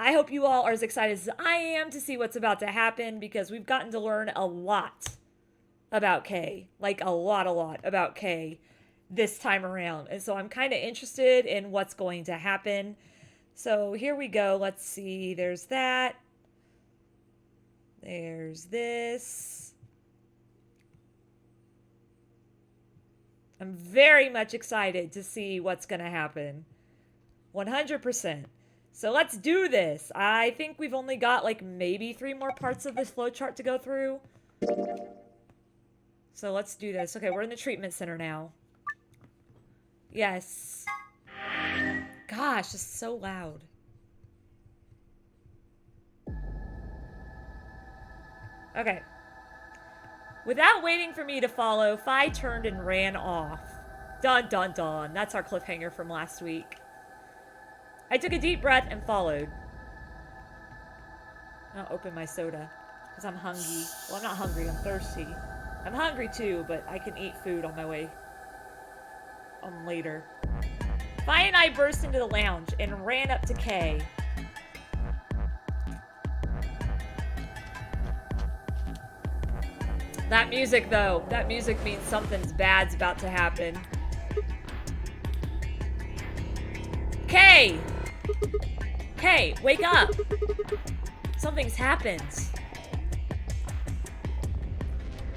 I hope you all are as excited as I am to see what's about to happen because we've gotten to learn a lot about Kay. Like a lot about Kay this time around. And so I'm kind of interested in what's going to happen. So here we go. Let's see. There's that. There's this. I'm very much excited to see what's going to happen. 100%. So let's do this. I think we've only got like maybe 3 more parts of this flowchart to go through. So let's do this. Okay, we're in the treatment center now. Yes. Gosh, it's so loud. Okay. Without waiting for me to follow, Fi turned and ran off. Dun dun dun. That's our cliffhanger from last week. I took a deep breath and followed. I'll open my soda because I'm hungry. Well, I'm not hungry, I'm thirsty. I'm hungry too, but I can eat food on my way on later. Fi and I burst into the lounge and ran up to Kay. That music, though, that music means something bad's about to happen. Kay! Kay, wake up! Something's happened.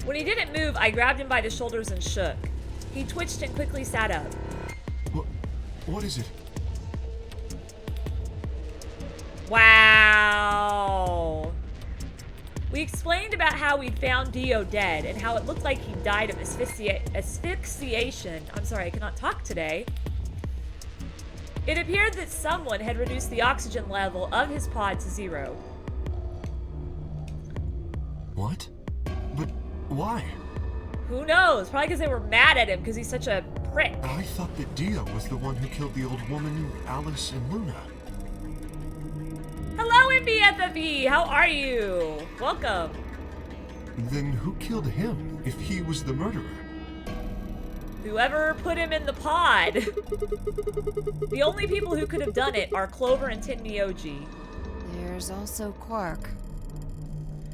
When he didn't move, I grabbed him by the shoulders and shook. He twitched and quickly sat up. What is it? Wow. We explained about how we'd found Dio dead and how it looked like he died of asphyxiation. I'm sorry, I cannot talk today. It appeared that someone had reduced the oxygen level of his pod to 0. What? But why? Who knows? Probably because they were mad at him because he's such a prick. I thought that Dio was the one who killed the old woman, Alice and Luna. Hello, MBFFE! How are you? Welcome. Then who killed him, if he was the murderer? Whoever put him in the pod. The only people who could have done it are Clover and Tenmyoji. There's also Quark.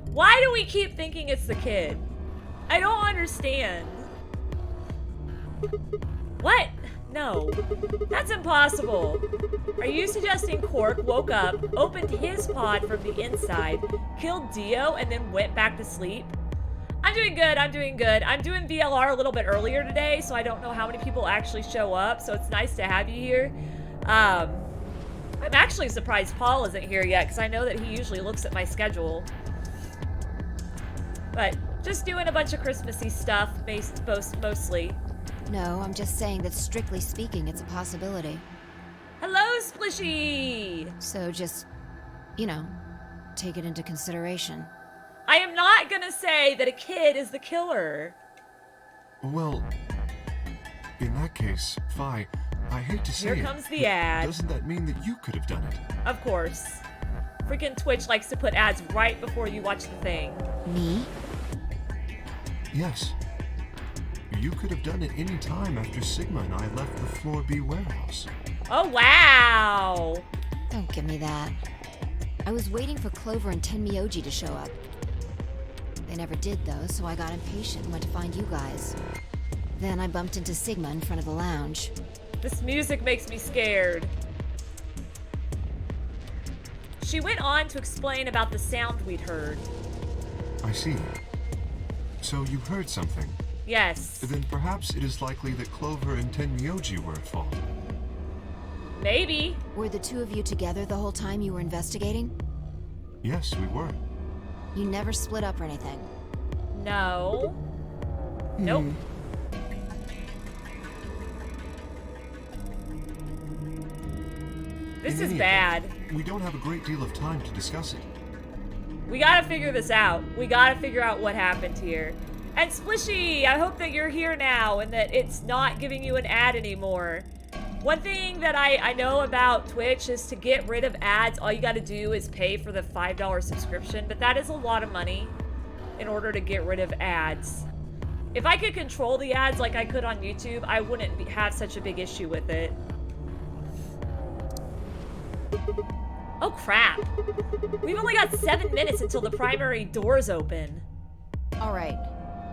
Why do we keep thinking it's the kid? I don't understand. What? No. That's impossible. Are you suggesting Quark woke up, opened his pod from the inside, killed Dio, and then went back to sleep? I'm doing good, I'm doing good. I'm doing VLR a little bit earlier today, so I don't know how many people actually show up, so it's nice to have you here. I'm actually surprised Paul isn't here yet, because I know that he usually looks at my schedule. But just doing a bunch of Christmassy stuff, mostly. No, I'm just saying that strictly speaking, it's a possibility. Hello, Splishy! So just, you know, take it into consideration. I am not gonna say that a kid is the killer. Well, in that case, Fi, I hate to say it. Here comes the ad. Doesn't that mean that you could have done it? Of course. Freaking Twitch likes to put ads right before you watch the thing. Me? Yes. You could have done it any time after Sigma and I left the Floor B warehouse. Oh, wow! Don't give me that. I was waiting for Clover and Tenmyoji to show up. They never did, though, so I got impatient and went to find you guys. Then I bumped into Sigma in front of the lounge. This music makes me scared. She went on to explain about the sound we'd heard. I see. So you heard something? Yes. Then perhaps it is likely that Clover and Tenmyoji were at fault. Maybe. Were the two of you together the whole time you were investigating? Yes, we were. You never split up or anything? No. Nope. This is bad. We don't have a great deal of time to discuss it. We gotta figure this out. We gotta figure out what happened here. And Splishy, I hope that you're here now and that it's not giving you an ad anymore. One thing that I know about Twitch is to get rid of ads, all you gotta do is pay for the $5 subscription, but that is a lot of money in order to get rid of ads. If I could control the ads like I could on YouTube, I wouldn't have such a big issue with it. Oh, crap. crap. We've only got 7 minutes until the primary doors open. All right,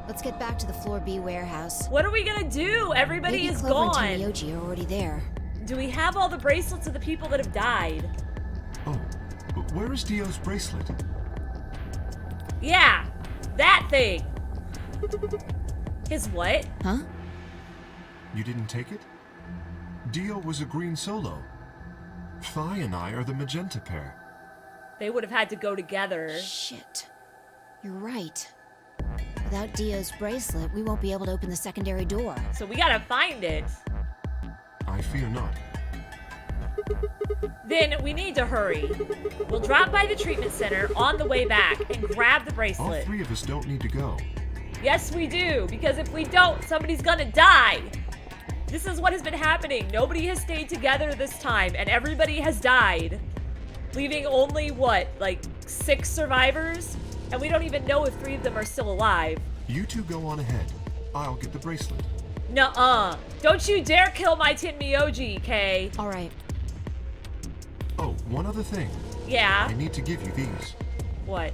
let's get back to the Floor B warehouse. What are we gonna do? Everybody Maybe is Clover and gone. Tenryoji are already there. Do we have all the bracelets of the people that have died? Oh, but where is Dio's bracelet? Yeah, that thing. His what? Huh? You didn't take it? Dio was a green solo. Phi and I are the magenta pair. They would have had to go together. Shit. You're right. Without Dio's bracelet, we won't be able to open the secondary door. So we gotta find it. I fear not. Then we need to hurry. We'll drop by the treatment center on the way back and grab the All bracelet. 3 of us don't need to go. Yes, we do, because if we don't, somebody's gonna die. This is what has been happening. Nobody has stayed together this time, and everybody has died. Leaving only, what, like 6 survivors? And we don't even know if 3 of them are still alive. You two go on ahead. I'll get the bracelet. Nuh-uh. Don't you dare kill my Tenmyoji, Kay. All right. Oh, one other thing. Yeah? I need to give you these. What?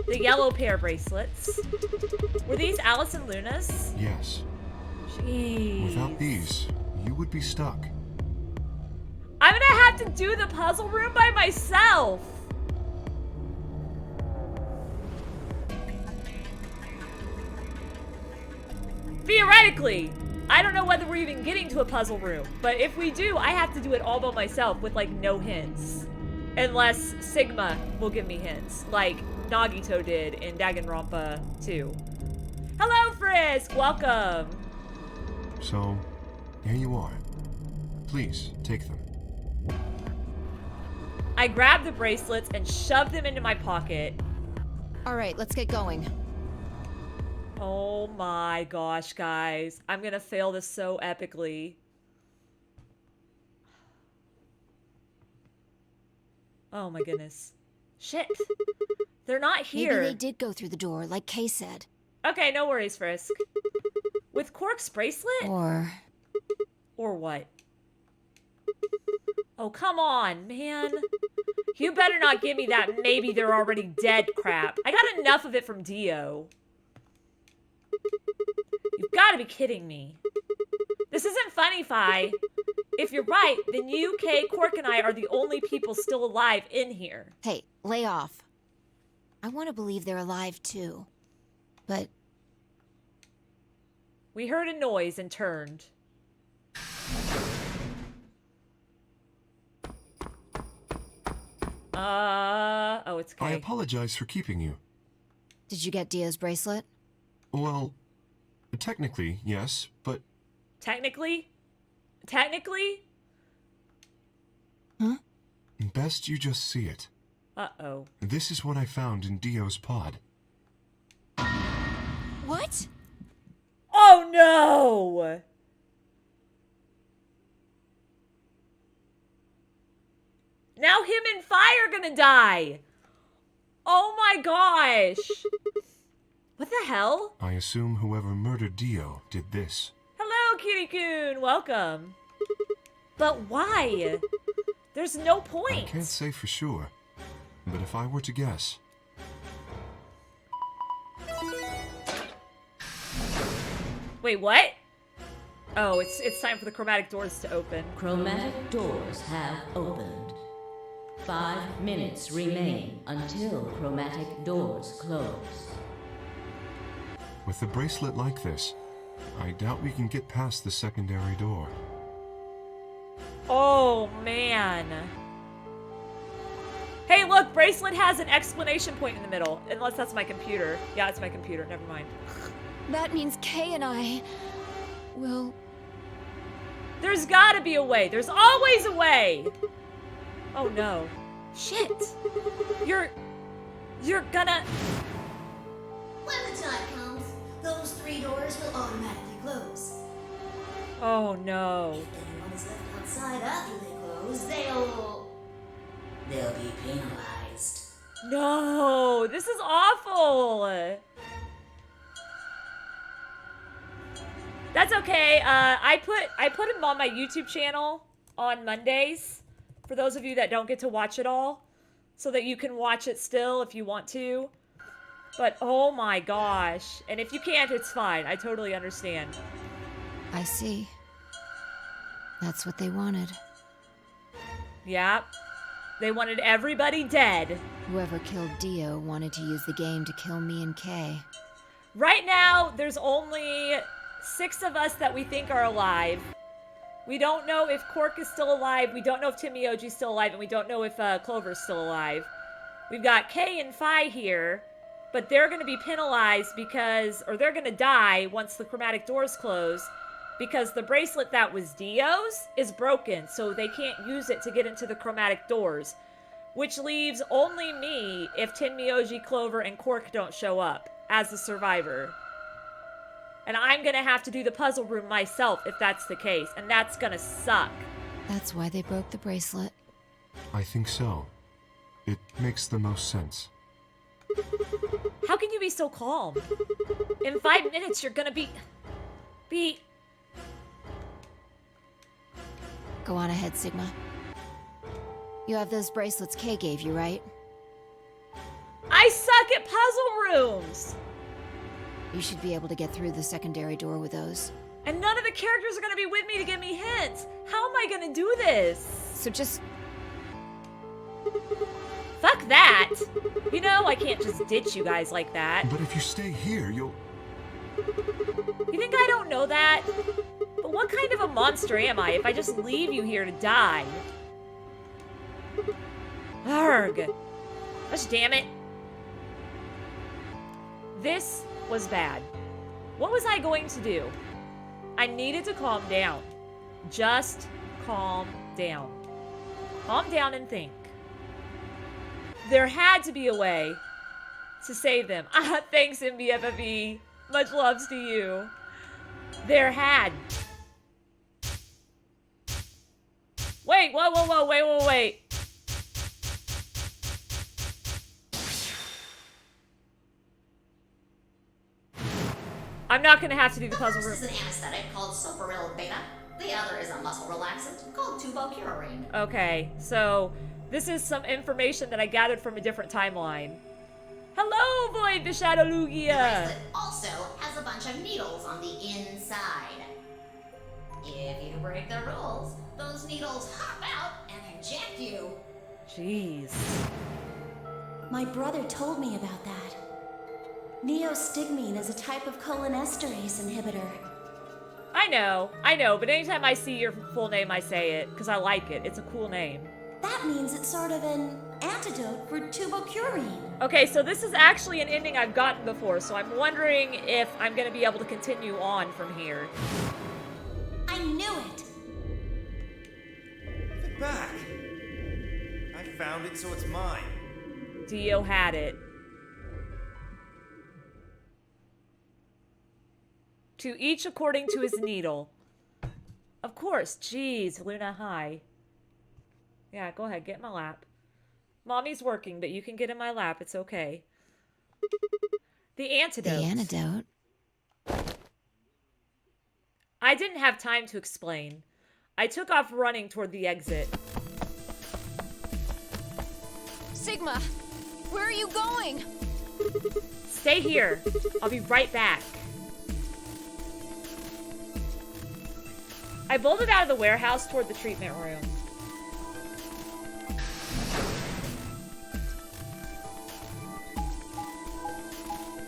The yellow pair bracelets. Were these Alice and Luna's? Yes. Jeez. Without these, you would be stuck. I'm gonna have to do the puzzle room by myself. Theoretically, I don't know whether we're even getting to a puzzle room, but if we do, I have to do it all by myself with like no hints. Unless Sigma will give me hints, like Nagito did in Danganronpa 2. Hello, Frisk! Welcome! So, here you are. Please, take them. I grabbed the bracelets and shoved them into my pocket. All right, let's get going. Oh my gosh, guys. I'm gonna fail this so epically. Oh my goodness. Shit. They're not here. Maybe they did go through the door, like Kay said. Okay, no worries, Frisk. With Quark's bracelet? Or... Or what? Oh, come on, man. You better not give me that maybe they're already dead crap. I got enough of it from Dio. You've got to be kidding me. This isn't funny, Phi. If you're right, then you, Kay, Quark, and I are the only people still alive in here. Hey, lay off. I want to believe they're alive, too. But... We heard a noise and turned. Oh, it's Kay. I apologize for keeping you. Did you get Dio's bracelet? Well, technically, yes, but... Technically? Technically? Huh? Best you just see it. Uh-oh. This is what I found in Dio's pod. What? Oh, no! Now him and Phi are gonna die! Oh my gosh! What the hell? I assume whoever murdered Dio did this. Hello, Kitty-kun! Welcome. But why? There's no I point. can't say for sure, but if I were to guess... Wait, what? Oh, it's time for the chromatic doors to open. Chromatic doors have opened. 5 minutes remain until chromatic doors close. With a bracelet like this, I doubt we can get past the secondary door. Oh, man. Hey, look, bracelet has an exclamation point in the middle. Unless that's my computer. Yeah, it's my computer. Never mind. That means Kay and I... will... There's gotta be a way. There's always a way. Oh, no. Shit. You're gonna... When the time comes, those 3 doors will automatically close. Oh, no. If anyone is left outside after they close, they'll be penalized. No, this is awful. That's okay. I put him on my YouTube channel on Mondays. for those of you that don't get to watch it all, so that you can watch it still if you want to. But oh my gosh. And if you can't, it's fine. I totally understand. I see. That's what they wanted. Yep. They wanted everybody dead. Whoever killed Dio wanted to use the game to kill me and Kay. Right now, there's only 6 of us that we think are alive. We don't know if Cork is still alive. We don't know if Timioji's still alive. And we don't know if Clover's still alive. We've got Kay and Phi here. But they're going to be penalized because... Or they're going to die once the chromatic doors close. Because the bracelet that was Dio's is broken. So they can't use it to get into the chromatic doors. Which leaves only me if Tenmyoji, Clover, and Cork don't show up as the survivor. And I'm going to have to do the puzzle room myself if that's the case. And that's going to suck. That's why they broke the bracelet. I think so. It makes the most sense. How can you be so calm? In 5 minutes, you're going to be... Go on ahead, Sigma. You have those bracelets Kay gave you, right? I suck at puzzle rooms! You should be able to get through the secondary door with those. And none of the characters are going to be with me to give me hints. How am I going to do this? So just... Fuck that! You know, I can't just ditch you guys like that. But if you stay here, you'll... You think I don't know that? But what kind of a monster am I if I just leave you here to die? Arrgh. Gosh damn it. This was bad. What was I going to do? I needed to calm down. Just calm down. Calm down and think. There had to be a way to save them. Ah, thanks, MBFFE. Much loves to you. There had. Wait, whoa, wait. I'm not gonna have to do the puzzle room. This is an anesthetic called sulfonyl beta. The other is a muscle relaxant called tubocurarine. Okay, so this is some information that I gathered from a different timeline. Hello, Void the Shadow The Lugia! bracelet also has a bunch of needles on the inside. If you break the rules, those needles hop out and inject you. Jeez. My brother told me about that. Neostigmine is a type of cholinesterase inhibitor. I know, but anytime I see your full name, I say it, because I like it. It's a cool name. That means it's sort of an antidote for tubocurine. Okay, so this is actually an ending I've gotten before, so I'm wondering if I'm going to be able to continue on from here. I knew it! Get back! I found it, so it's mine. Dio had it. To each according to his needle. Of course, jeez, Luna, hi. Yeah, go ahead, get in my lap. Mommy's working, but you can get in my lap, it's okay. The antidote. The antidote? I didn't have time to explain. I took off running toward the exit. Sigma! Where are you going? Stay here. I'll be right back. I bolted out of the warehouse toward the treatment room.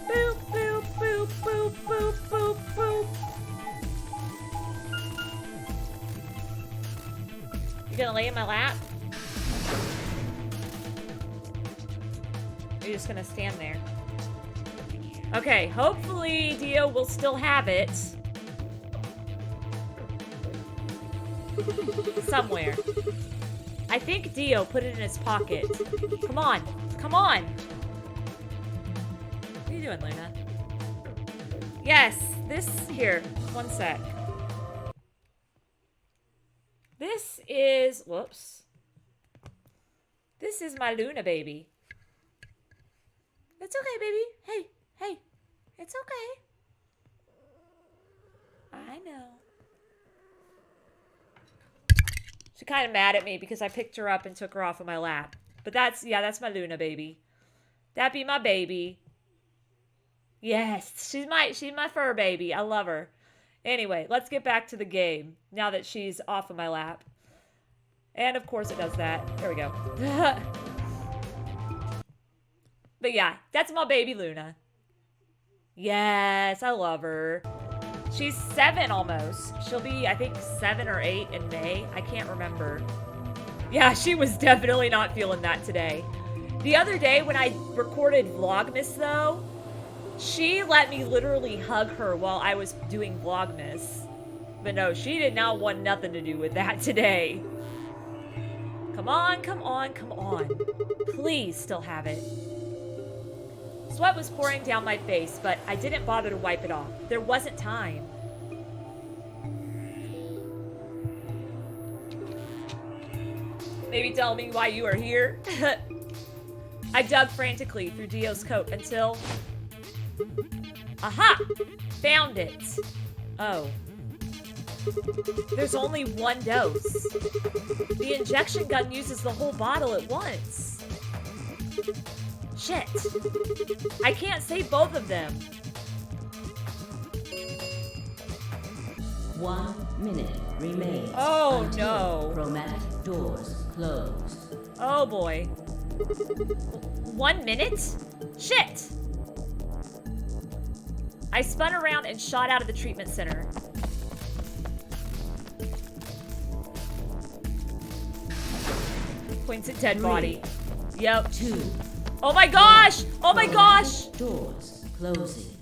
Boop, boop, boop, boop, boop, boop, boop. You gonna lay in my lap? Or you're just gonna stand there? Okay, hopefully Dio will still have it. Somewhere. I think Dio put it in his pocket. Come on. Come on. What are you doing, Luna? Yes, this here. One sec. This is... Whoops. This is my Luna baby. It's okay, baby. Hey, hey. It's okay. I know. She's kind of mad at me because I picked her up and took her off of my lap. But that's my Luna baby. That be my baby. Yes, she's my fur baby. I love her. Anyway, let's get back to the game now that she's off of my lap. And of course it does that. There we go. But yeah, that's my baby Luna. Yes, I love her. She's 7 almost. She'll be, I think, 7 or 8 in May. I can't remember. Yeah, she was definitely not feeling that today. The other day when I recorded Vlogmas, though, she let me literally hug her while I was doing Vlogmas. But no, she did not want nothing to do with that today. Come on, come on, come on. Please still have it. Sweat was pouring down my face, but I didn't bother to wipe it off. There wasn't time. Maybe tell me why you are here? I dug frantically through Dio's coat until... Aha! Found it. Oh. There's only one dose. The injection gun uses the whole bottle at once. Shit. I can't save both of them. 1 minute remains. Oh, until no. Chromatic doors close. Oh boy. 1 minute? Shit! I spun around and shot out of the treatment center. Points at dead body. Yep. 2. Oh my gosh! Oh my gosh! Doors closing.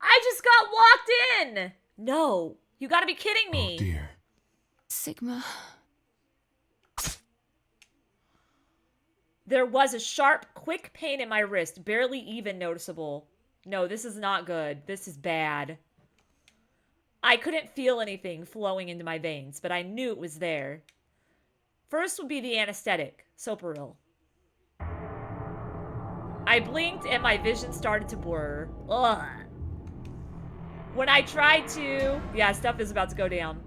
I just got walked in! No. You gotta be kidding me. Oh dear. Sigma. There was a sharp, quick pain in my wrist, barely even noticeable. No, this is not good. This is bad. I couldn't feel anything flowing into my veins, but I knew it was there. First would be the anesthetic, Soparil. I blinked and my vision started to blur. Ugh. When I tried to... Yeah, stuff is about to go down.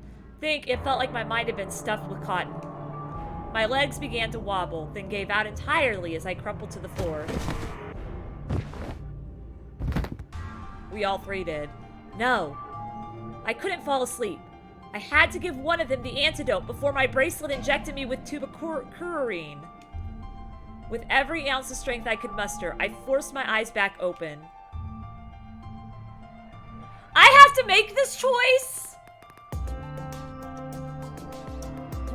It felt like my mind had been stuffed with cotton. My legs began to wobble, then gave out entirely as I crumpled to the floor. We all three did. No. I couldn't fall asleep. I had to give one of them the antidote before my bracelet injected me with tuberculine. With every ounce of strength I could muster, I forced my eyes back open. I have to make this choice?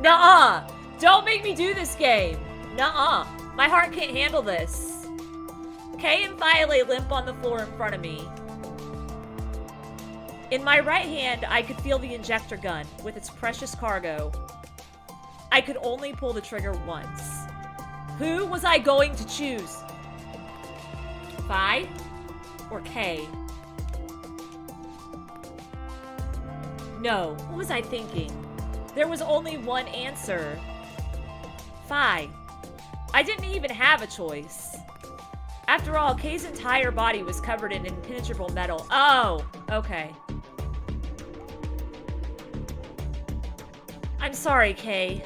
Nuh-uh. Don't make me do this game. Nuh-uh. My heart can't handle this. Kay and Fia lay limp on the floor in front of me. In my right hand, I could feel the injector gun with its precious cargo. I could only pull the trigger once. Who was I going to choose? Fi or Kay? No, what was I thinking? There was only one answer. Fi. I didn't even have a choice. After all, Kay's entire body was covered in impenetrable metal. Oh, okay. I'm sorry, Kay.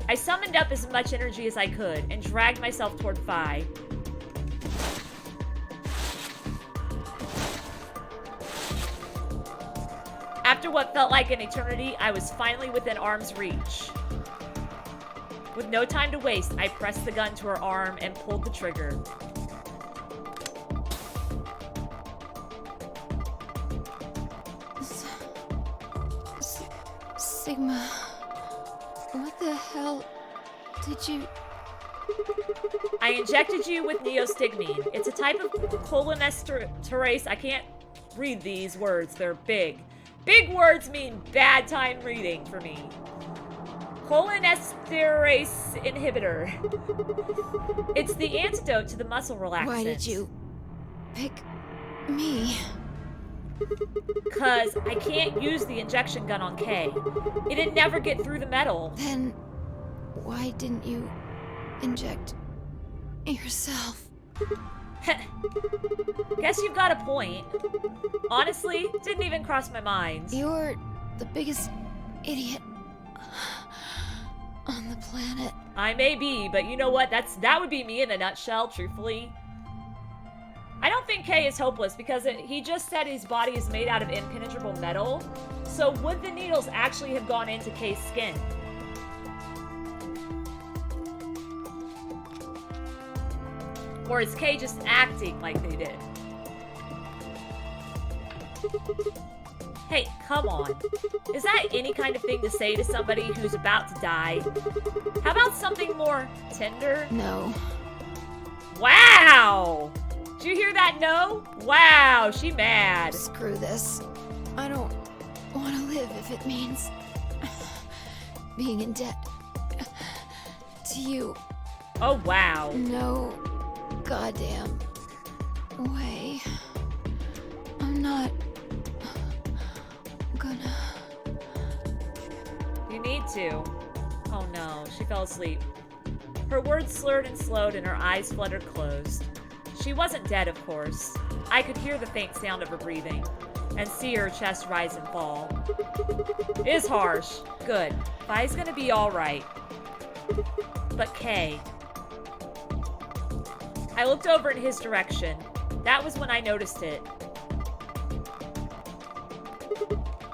I summoned up as much energy as I could and dragged myself toward Fi. After what felt like an eternity, I was finally within arm's reach. With no time to waste, I pressed the gun to her arm and pulled the trigger. Sigma. What the hell did you... I injected you with neostigmine. It's a type of cholinesterase. I can't read these words. They're big. Big words mean bad time reading for me. Cholinesterase inhibitor. It's the antidote to the muscle relaxant. Why did you pick me? Because I can't use the injection gun on Kay. It'd never get through the metal. Then why didn't you inject yourself? Guess you've got a point. Honestly, didn't even cross my mind. You're the biggest idiot on the planet. I may be, but you know what? That would be me in a nutshell, truthfully. I don't think Kay is hopeless because he just said his body is made out of impenetrable metal. So would the needles actually have gone into Kay's skin? Or is Kay just acting like they did? Hey, come on. Is that any kind of thing to say to somebody who's about to die? How about something more tender? No. Wow! Did you hear that no? Wow, she mad. Screw this. I don't want to live if it means being in debt to you. Oh, wow. No goddamn way. I'm not gonna. You need to. Oh no, she fell asleep. Her words slurred and slowed and her eyes fluttered closed. She wasn't dead, of course. I could hear the faint sound of her breathing and see her chest rise and fall. It is harsh. Good. Vi's gonna be alright. But Kay. I looked over in his direction. That was when I noticed it.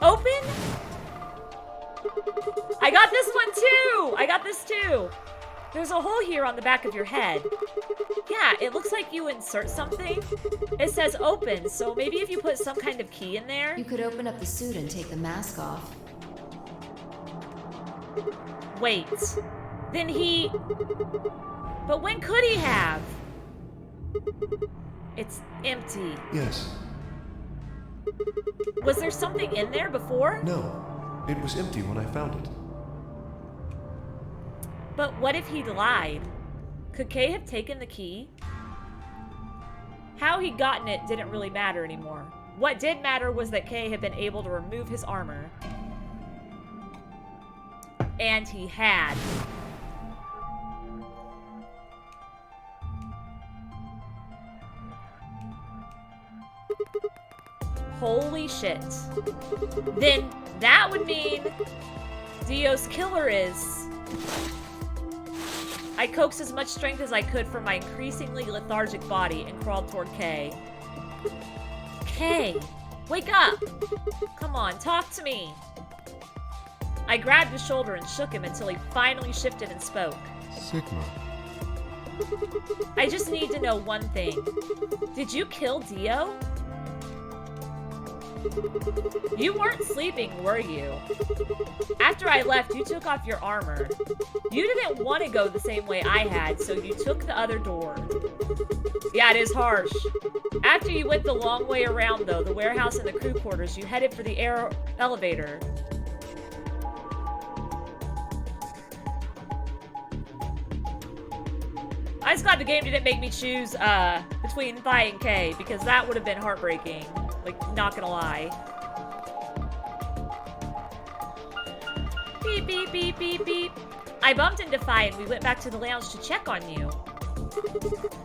Open? I got this one too! I got this too! There's a hole here on the back of your head. Yeah, it looks like you insert something. It says open, so maybe if you put some kind of key in there. You could open up the suit and take the mask off. Wait. Then he... But when could he have? It's empty. Yes. Was there something in there before? No. It was empty when I found it. But what if he'd lied? Could Kay have taken the key? How he'd gotten it didn't really matter anymore. What did matter was that Kay had been able to remove his armor. And he had. Holy shit. Then that would mean Dio's killer is... I coaxed as much strength as I could from my increasingly lethargic body and crawled toward Kay. Kay, wake up! Come on, talk to me. I grabbed his shoulder and shook him until he finally shifted and spoke. Sigma. I just need to know one thing. Did you kill Dio? You weren't sleeping, were you? After I left, you took off your armor. You didn't want to go the same way I had, so you took the other door. Yeah, it is harsh. After you went the long way around, though, the warehouse and the crew quarters, you headed for the elevator. I just glad the game didn't make me choose between Vi and Kay, because that would have been heartbreaking. Like, not gonna lie. Beep, beep, beep, beep, beep. I bumped into Vi and we went back to the lounge to check on you.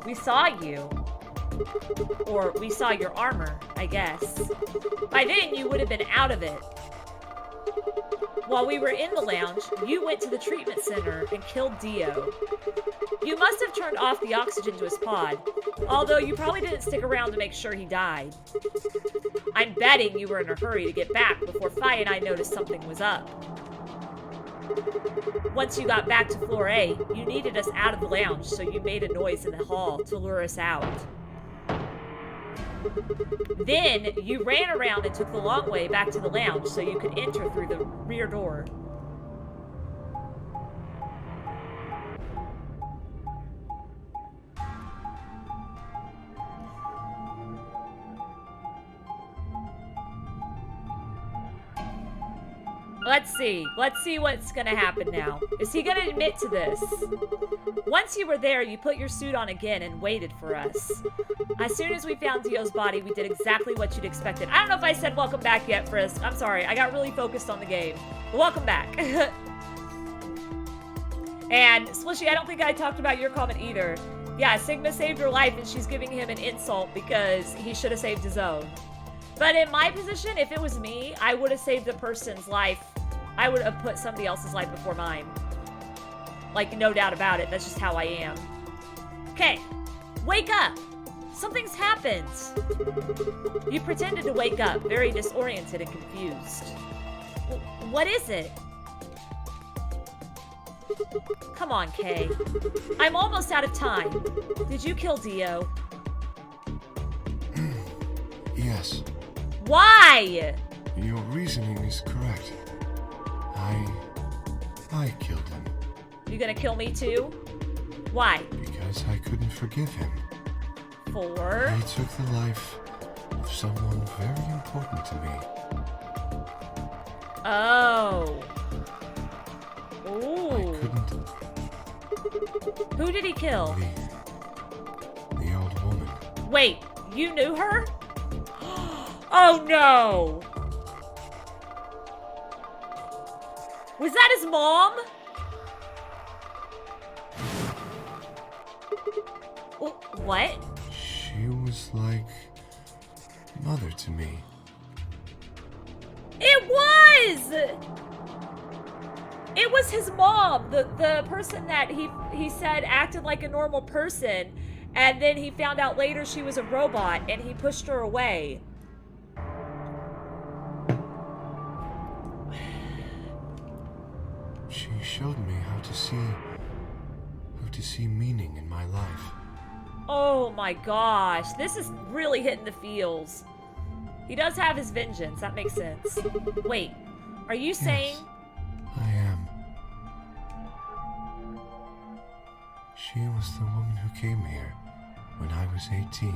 We saw you. Or we saw your armor, I guess. By then, you would have been out of it. While we were in the lounge, you went to the treatment center and killed Dio. You must have turned off the oxygen to his pod, although you probably didn't stick around to make sure he died. I'm betting you were in a hurry to get back before Vi and I noticed something was up. Once you got back to floor A, you needed us out of the lounge, so you made a noise in the hall to lure us out. Then, you ran around and took the long way back to the lounge so you could enter through the rear door. Let's see what's gonna happen now. Is he gonna admit to this? Once you were there, you put your suit on again and waited for us. As soon as we found Dio's body, we did exactly what you'd expected. I don't know if I said welcome back yet, Frisk. I'm sorry, I got really focused on the game. But welcome back. And, Slishy, I don't think I talked about your comment either. Yeah, Sigma saved her life and she's giving him an insult because he should have saved his own. But in my position, if it was me, I would have saved the person's life. I would have put somebody else's life before mine. Like, no doubt about it. That's just how I am. Okay. Wake up! Something's happened. You pretended to wake up, very disoriented and confused. What is it? Come on, Kay. I'm almost out of time. Did you kill Dio? Yes. Why? Your reasoning is correct. I killed him. You gonna kill me too? Why? Because I couldn't forgive him. For? He took the life of someone very important to me. Oh. I Ooh. couldn't. Who did he kill? The old woman. Wait, you knew her? Oh no! Was that his mom? What? She was like mother to me. It was! It was his mom, the person that he said acted like a normal person, and then he found out later she was a robot, and he pushed her away. She showed me how to see meaning in my life. Oh my gosh, this is really hitting the feels. He does have his vengeance, that makes sense. Wait, are you saying... I am. She was the woman who came here when I was 18.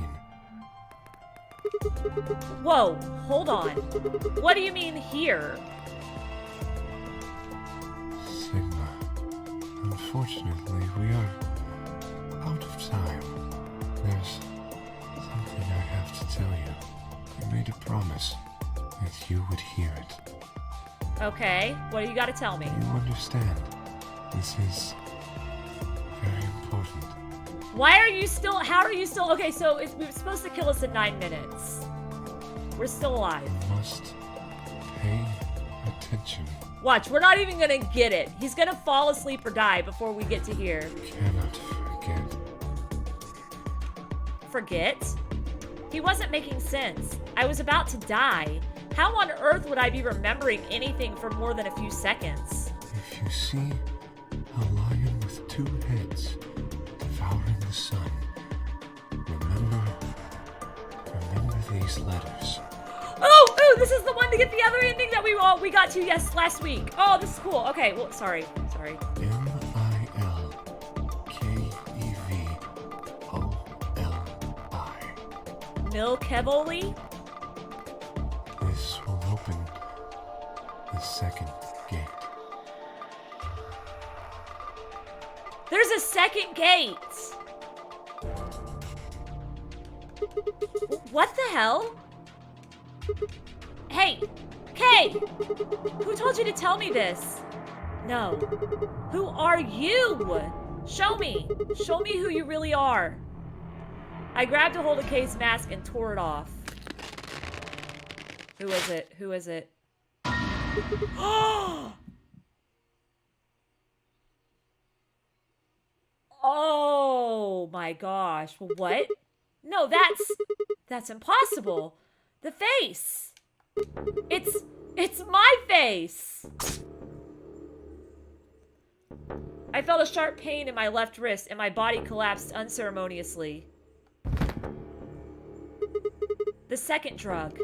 Whoa, hold on. What do you mean here? Sigma, unfortunately, we are out of time. There's something I have to tell you. I made a promise that you would hear it. Okay, what do you gotta tell me? You understand. This is very important. Why are you still, how are you still, okay, so we're supposed to kill us in 9 minutes. We're still alive. You must pay attention. Watch, we're not even gonna get it. He's gonna fall asleep or die before we get to here. Cannot forget. Forget? He wasn't making sense. I was about to die. How on earth would I be remembering anything for more than a few seconds? If you see a lion with 2 heads devouring the sun, remember these letters. Oh, this is the one to get the other ending that we got to, yes, last week. Oh, this is cool. Okay, well, sorry. Milkevoli. Milkevoli? This will open the second gate. There's a second gate. What the hell? Hey, Kay! Who told you to tell me this? No. Who are you? Show me. Show me who you really are. I grabbed a hold of Kay's mask and tore it off. Who is it? Who is it? Oh my gosh. What? No, that's impossible. The face. It's my face. I felt a sharp pain in my left wrist and my body collapsed unceremoniously. The second drug.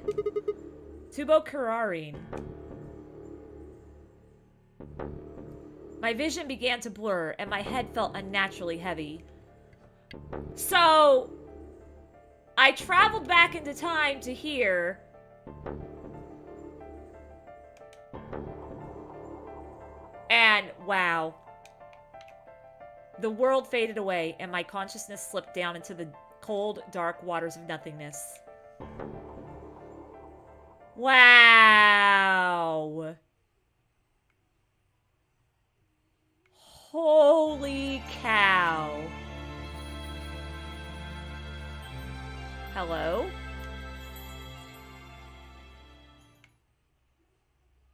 Tubocurarine. My vision began to blur and my head felt unnaturally heavy. So, I traveled back into time to here. And, wow. The world faded away and my consciousness slipped down into the cold, dark waters of nothingness. Wow. Holy cow.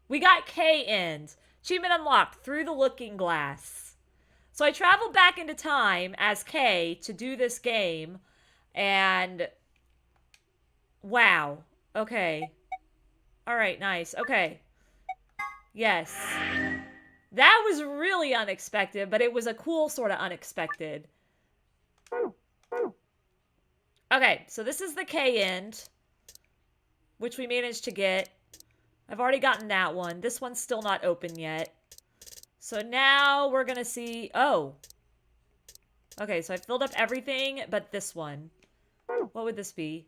We got K end. Achievement unlocked through the looking glass. So I traveled back into time as K to do this game. And wow. Okay. All right, nice. Okay. Yes. That was really unexpected, but it was a cool sort of unexpected. Okay, so this is the K end, which we managed to get. I've already gotten that one. This one's still not open yet. So now we're going to see... Oh. Okay, so I filled up everything but this one. What would this be?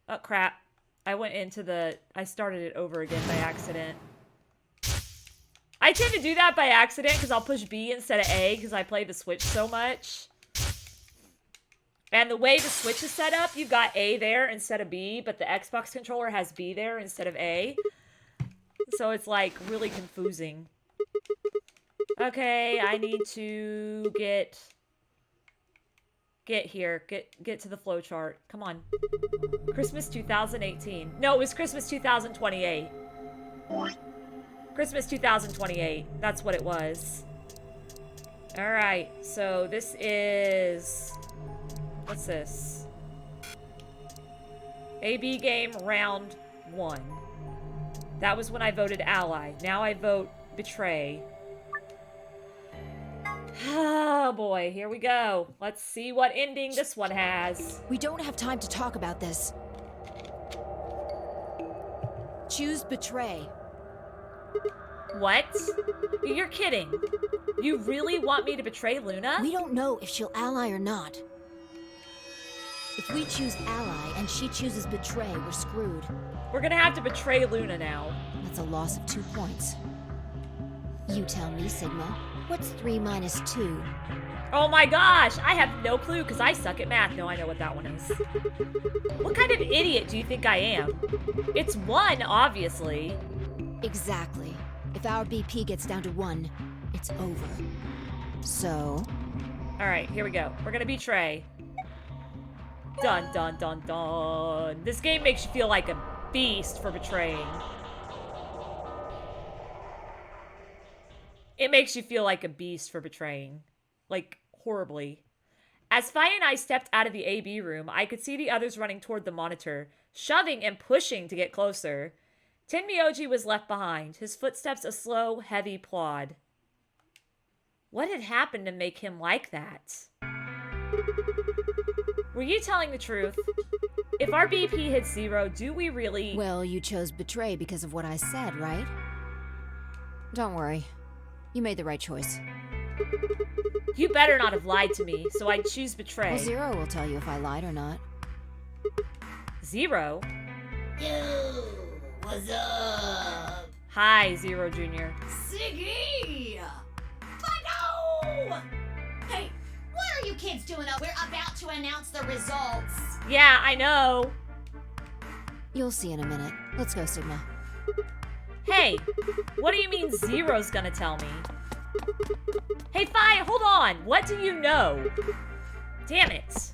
Oh, crap. I went into the... I started it over again by accident. I tend to do that by accident because I'll push B instead of A because I play the Switch so much. And the way the Switch is set up, you've got A there instead of B, but the Xbox controller has B there instead of A. So it's like really confusing. Okay, I need to get here. Get to the flowchart. Come on. Christmas 2018. No, it was Christmas 2028. Christmas 2028. That's what it was. Alright, so this is... What's this? AB game round 1. That was when I voted ally. Now I vote betray. Oh boy, here we go. Let's see what ending this one has. We don't have time to talk about this. Choose betray. What? You're kidding. You really want me to betray Luna? We don't know if she'll ally or not. If we choose ally and she chooses betray, we're screwed. We're gonna have to betray Luna now. That's a loss of 2 points. You tell me, Sigma. What's 3 minus 2? Oh my gosh, I have no clue because I suck at math. No, I know what that one is. What kind of idiot do you think I am? It's 1, obviously. Exactly. If our BP gets down to 1, it's over. So... Alright, here we go. We're gonna betray. Dun, dun, dun, dun. This game makes you feel like a beast for betraying. It makes you feel like a beast for betraying. Like, horribly. As Fi and I stepped out of the AB room, I could see the others running toward the monitor, shoving and pushing to get closer. Tenmyoji was left behind, his footsteps a slow, heavy plod. What had happened to make him like that? Were you telling the truth? If our BP hits 0, do we really... Well, you chose betray because of what I said, right? Don't worry. You made the right choice. You better not have lied to me, so I'd choose betray. Well, 0 will tell you if I lied or not. 0? Yo, what's up? Hi, 0 Jr. Siggy! Fido! Hey, what are you kids doing up? We're about to announce the results. Yeah, I know. You'll see in a minute. Let's go, Sigma. Hey, what do you mean 0's gonna tell me? Hey, Fi, hold on. What do you know? Damn it.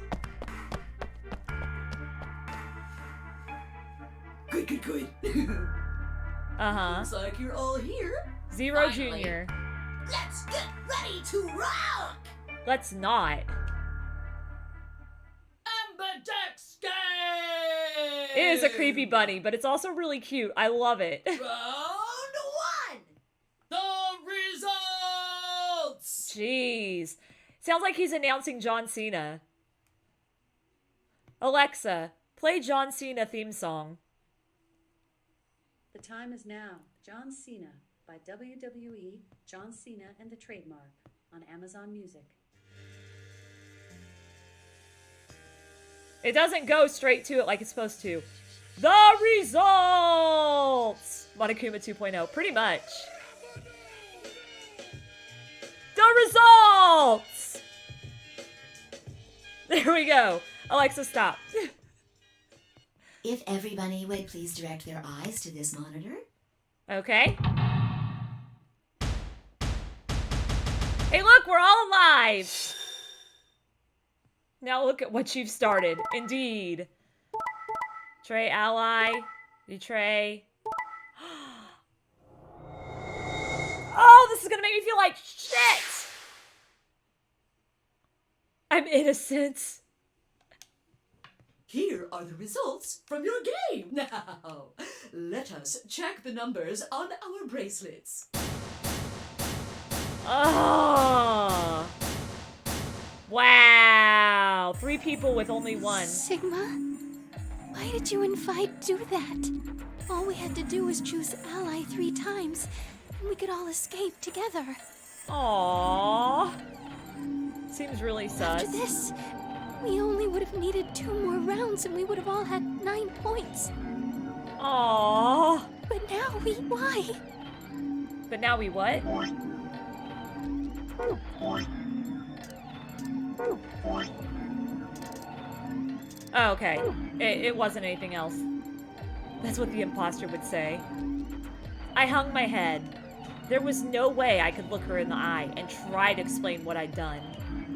Good. Uh-huh. Looks like you're all here. 0 Finally. Jr. Let's get ready to rock! Let's not. Ambidextrous! It is a creepy bunny, but it's also really cute. I love it. Round 1! The results! Jeez. Sounds like he's announcing John Cena. Alexa, play John Cena theme song. The time is now. John Cena by WWE, John Cena and the Trademark on Amazon Music. It doesn't go straight to it like it's supposed to. The results! Monokuma 2.0, pretty much. The results! There we go. Alexa, stop. If everybody would please direct their eyes to this monitor. Okay. Hey, look, we're all alive. Now look at what you've started. Indeed. Betray ally. Betray. Oh, this is gonna make me feel like shit! I'm innocent. Here are the results from your game. Now, let us check the numbers on our bracelets. Oh. Wow. 3 people with only 1. Sigma? Why did you and Vi do that? All we had to do was choose ally 3 times, and we could all escape together. Aww. Seems really sus. After this, we only would have needed 2 more rounds and we would have all had 9 points. Aww. But now why? But now we what? Oh, okay. It wasn't anything else. That's what the imposter would say. I hung my head. There was no way I could look her in the eye and try to explain what I'd done.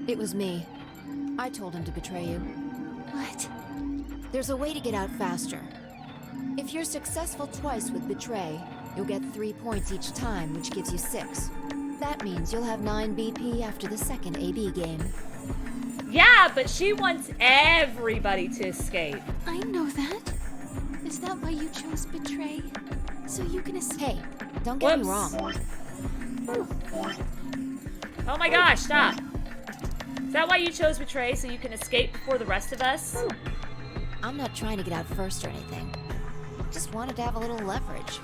It was me. I told him to betray you. What? There's a way to get out faster. If you're successful twice with betray, you'll get 3 points each time, which gives you 6. That means you'll have 9 BP after the second AB game. Yeah, but she wants everybody to escape. I know that. Is that why you chose betray? So you can escape? Hey, don't get me Whoops. wrong. Oh my gosh, stop. Is that why you chose betray, so you can escape before the rest of us? I'm not trying to get out first or anything. Just wanted to have a little leverage.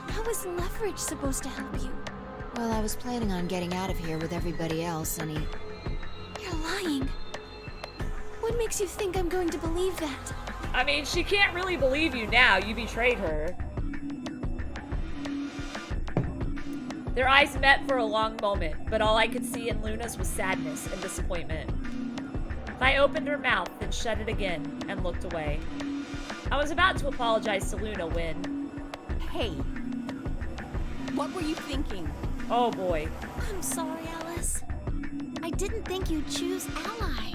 How is leverage supposed to help you? Well, I was planning on getting out of here with everybody else, and You're lying. What makes you think I'm going to believe that? I mean, she can't really believe you now. You betrayed her. Their eyes met for a long moment, but all I could see in Luna's was sadness and disappointment. I opened her mouth, then shut it again, and looked away. I was about to apologize to Luna when... Hey, what were you thinking? Oh boy. I'm sorry, Alice. I didn't think you'd choose ally.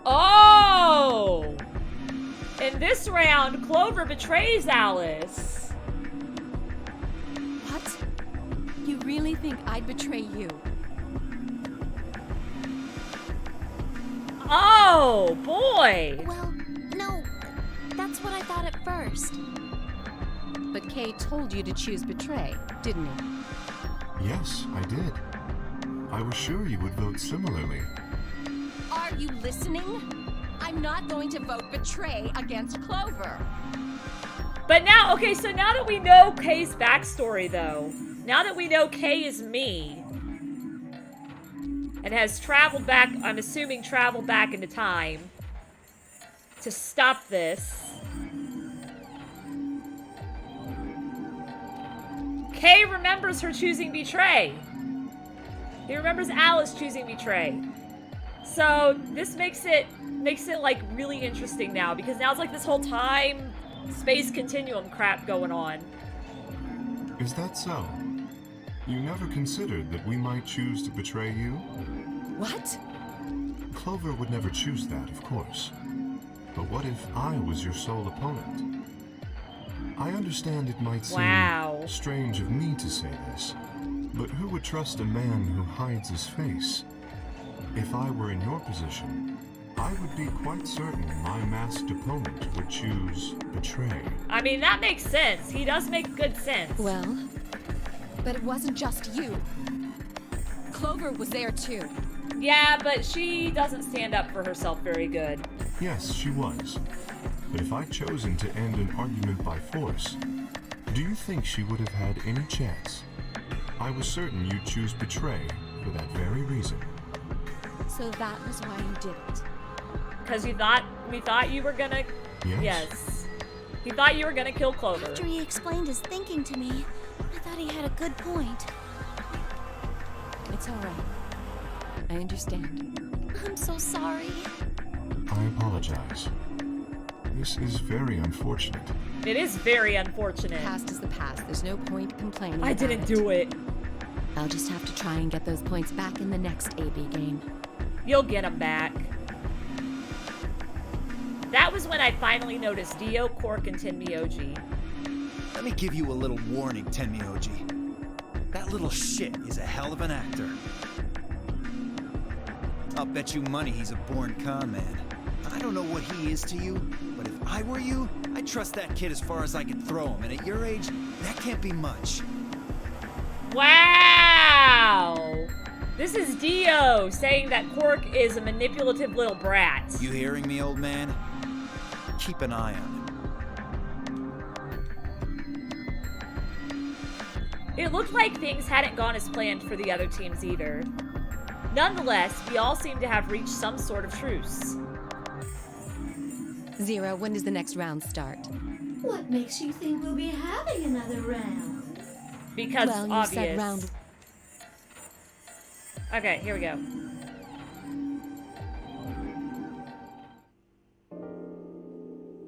Oh! In this round, Clover betrays Alice. What? You really think I'd betray you? Oh, boy! Well, no. That's what I thought at first. But Kay told you to choose betray, didn't he? Yes, I did. I was sure you would vote similarly. Are you listening? I'm not going to vote betray against Clover. But now, okay, so now that we know Kay's backstory, though, now that we know Kay is me, and has traveled back, I'm assuming traveled back into time, to stop this, Kay remembers her choosing betray. He remembers Alice choosing betray. So this makes it like really interesting now, because now it's like this whole time space continuum crap going on. Is that so? You never considered that we might choose to betray you? What? Clover would never choose that, of course. But what if I was your sole opponent? I understand it might seem strange of me to say this, but who would trust a man who hides his face? If I were in your position, I would be quite certain my masked opponent would choose betray. I mean, that makes sense. He does make good sense. Well, but it wasn't just you. Clover was there too. Yeah, but she doesn't stand up for herself very good. Yes, she was. But if I'd chosen to end an argument by force, do you think she would have had any chance? I was certain you'd choose betray for that very reason. So that was why you did it. Because we thought you were gonna... Yes. Yes. He thought you were gonna kill Clover. After he explained his thinking to me, I thought he had a good point. It's all right. I understand. I'm so sorry. I apologize. This is very unfortunate. It is very unfortunate. The past is the past. There's no point complaining. I didn't do it. I'll just have to try and get those points back in the next AB game. You'll get them back. That was when I finally noticed Dio, Cork, and Tenmyoji. Let me give you a little warning, Tenmyoji. That little shit is a hell of an actor. I'll bet you money he's a born con man. I don't know what he is to you, but if I were you, I'd trust that kid as far as I could throw him, and at your age, that can't be much. Wow! This is Dio saying that Quark is a manipulative little brat. You hearing me, old man? Keep an eye on him. It looked like things hadn't gone as planned for the other teams either. Nonetheless, we all seem to have reached some sort of truce. Zero, when does the next round start? What makes you think we'll be having another round? Because well, it's you obvious. said round. Okay, here we go.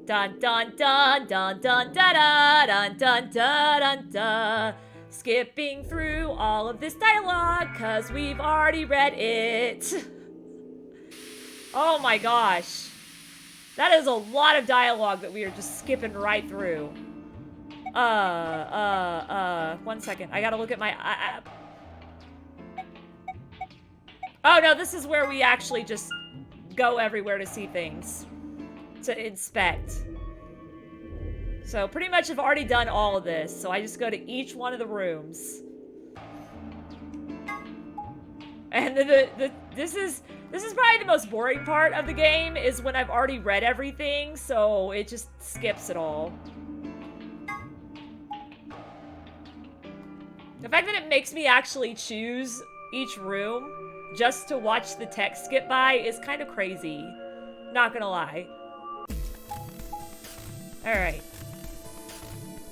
Dun dun dun dun dun da da dun dun da dun da. Skipping through all of this dialogue because we've already read it. Oh my gosh. That is a lot of dialogue that we are just skipping right through. 1 second. I gotta look at my... Oh no, this is where we actually just go everywhere to see things. To inspect. So pretty much I've already done all of this. So I just go to each one of the rooms. And this is probably the most boring part of the game, is when I've already read everything, so it just skips it all. The fact that it makes me actually choose each room just to watch the text skip by is kind of crazy. Not gonna lie. Alright.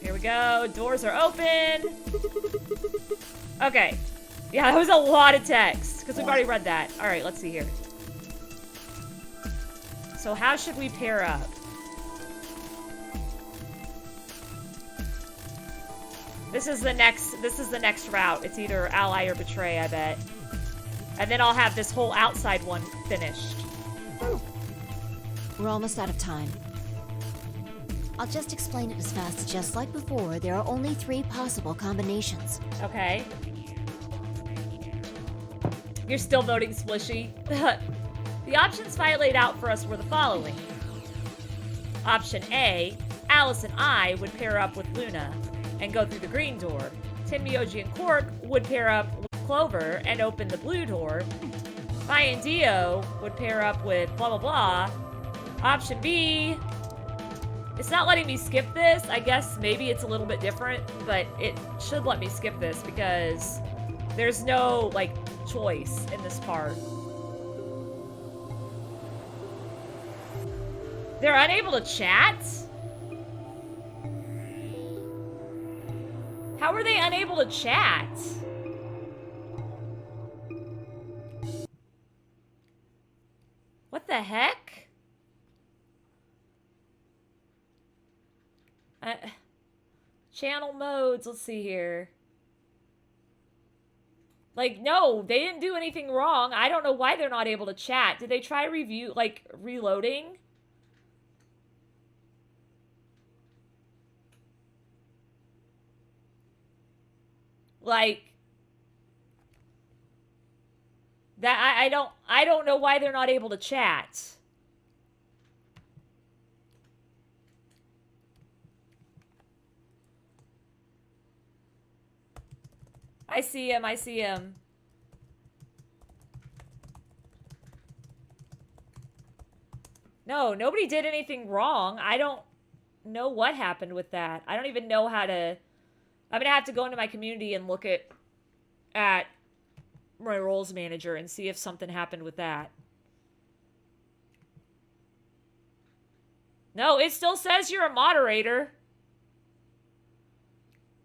Here we go. Doors are open. Okay. Yeah, that was a lot of text, because we've already read that. Alright, let's see here. So how should we pair up? This is the next route. It's either ally or betray, I bet. And then I'll have this whole outside one finished. We're almost out of time. I'll just explain it as fast. Just like before, there are only 3 possible combinations. Okay. You're still voting Splishy. The options Fi laid out for us were the following. Option A, Alice and I would pair up with Luna and go through the green door. Tenmyoji and Quark would pair up with Clover and open the blue door. Fi and Dio would pair up with blah blah blah. Option B, it's not letting me skip this. I guess maybe it's a little bit different, but it should let me skip this because there's no, like, choice in this part. They're unable to chat? How are they unable to chat? What the heck? Channel modes, let's see here. Like, no, they didn't do anything wrong. I don't know why they're not able to chat. Did they try reloading? Like, that I don't know why they're not able to chat. I see him, I see him. No, nobody did anything wrong. I don't know what happened with that. I don't even know how to... I'm gonna have to go into my community and look at my roles manager and see if something happened with that. No, it still says you're a moderator.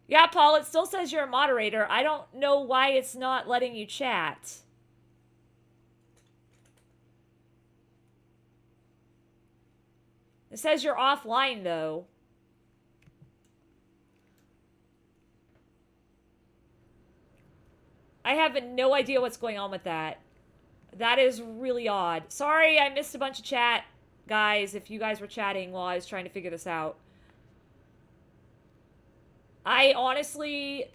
Yeah, Paul, it still says you're a moderator. I don't know why it's not letting you chat. It says you're offline, though. I have no idea what's going on with that. That is really odd. Sorry, I missed a bunch of chat, guys, if you guys were chatting while I was trying to figure this out. I honestly...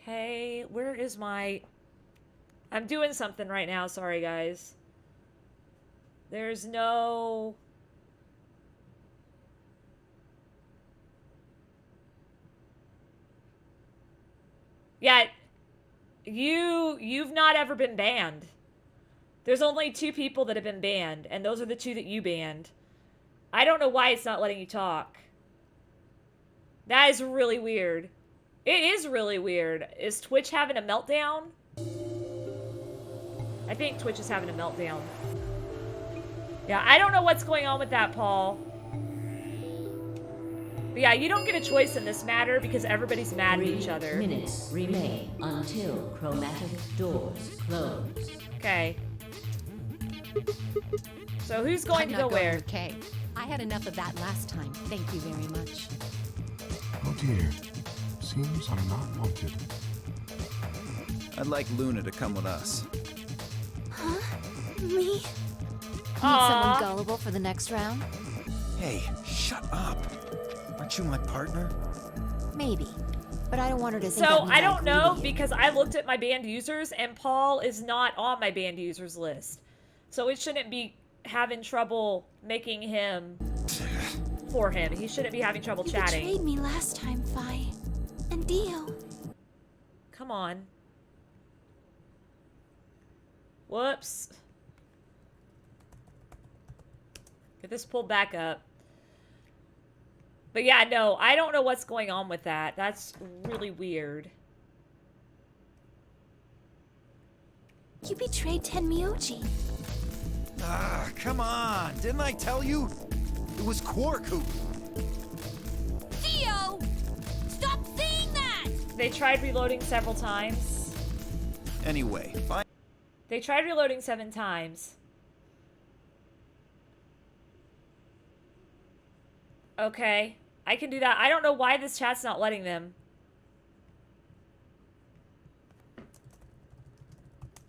Okay, where is my... I'm doing something right now, sorry guys. There's no... Yeah, you've not ever been banned. There's only 2 people that have been banned, and those are the 2 that you banned. I don't know why it's not letting you talk. That is really weird. It is really weird. Is Twitch having a meltdown? I think Twitch is having a meltdown. Yeah, I don't know what's going on with that, Paul. But yeah, you don't get a choice in this matter because everybody's mad at each other. 3 minutes remain until chromatic doors close. Okay. So who's going to go where? With Kay. I had enough of that last time. Thank you very much. Oh dear. Seems I'm not wanted. I'd like Luna to come with us. Huh? Me? Need someone gullible for the next round? Hey, shut up. Aren't you my partner? Maybe. But I don't want her to think So, that means I don't agree know with you. because I looked at my banned users and Paul is not on my banned users list. So it shouldn't be having trouble making him for him. He shouldn't be having trouble You chatting. betrayed me last time, Fi. And Dio. Come on. Whoops. Get this pulled back up. But yeah, no, I don't know what's going on with that. That's really weird. You betrayed Tenmyoji. Ah, come on. Didn't I tell you? It was Quark who... Theo! Stop saying that! They tried reloading several times. Anyway, fine. They tried reloading 7 times. Okay. I can do that. I don't know why this chat's not letting them.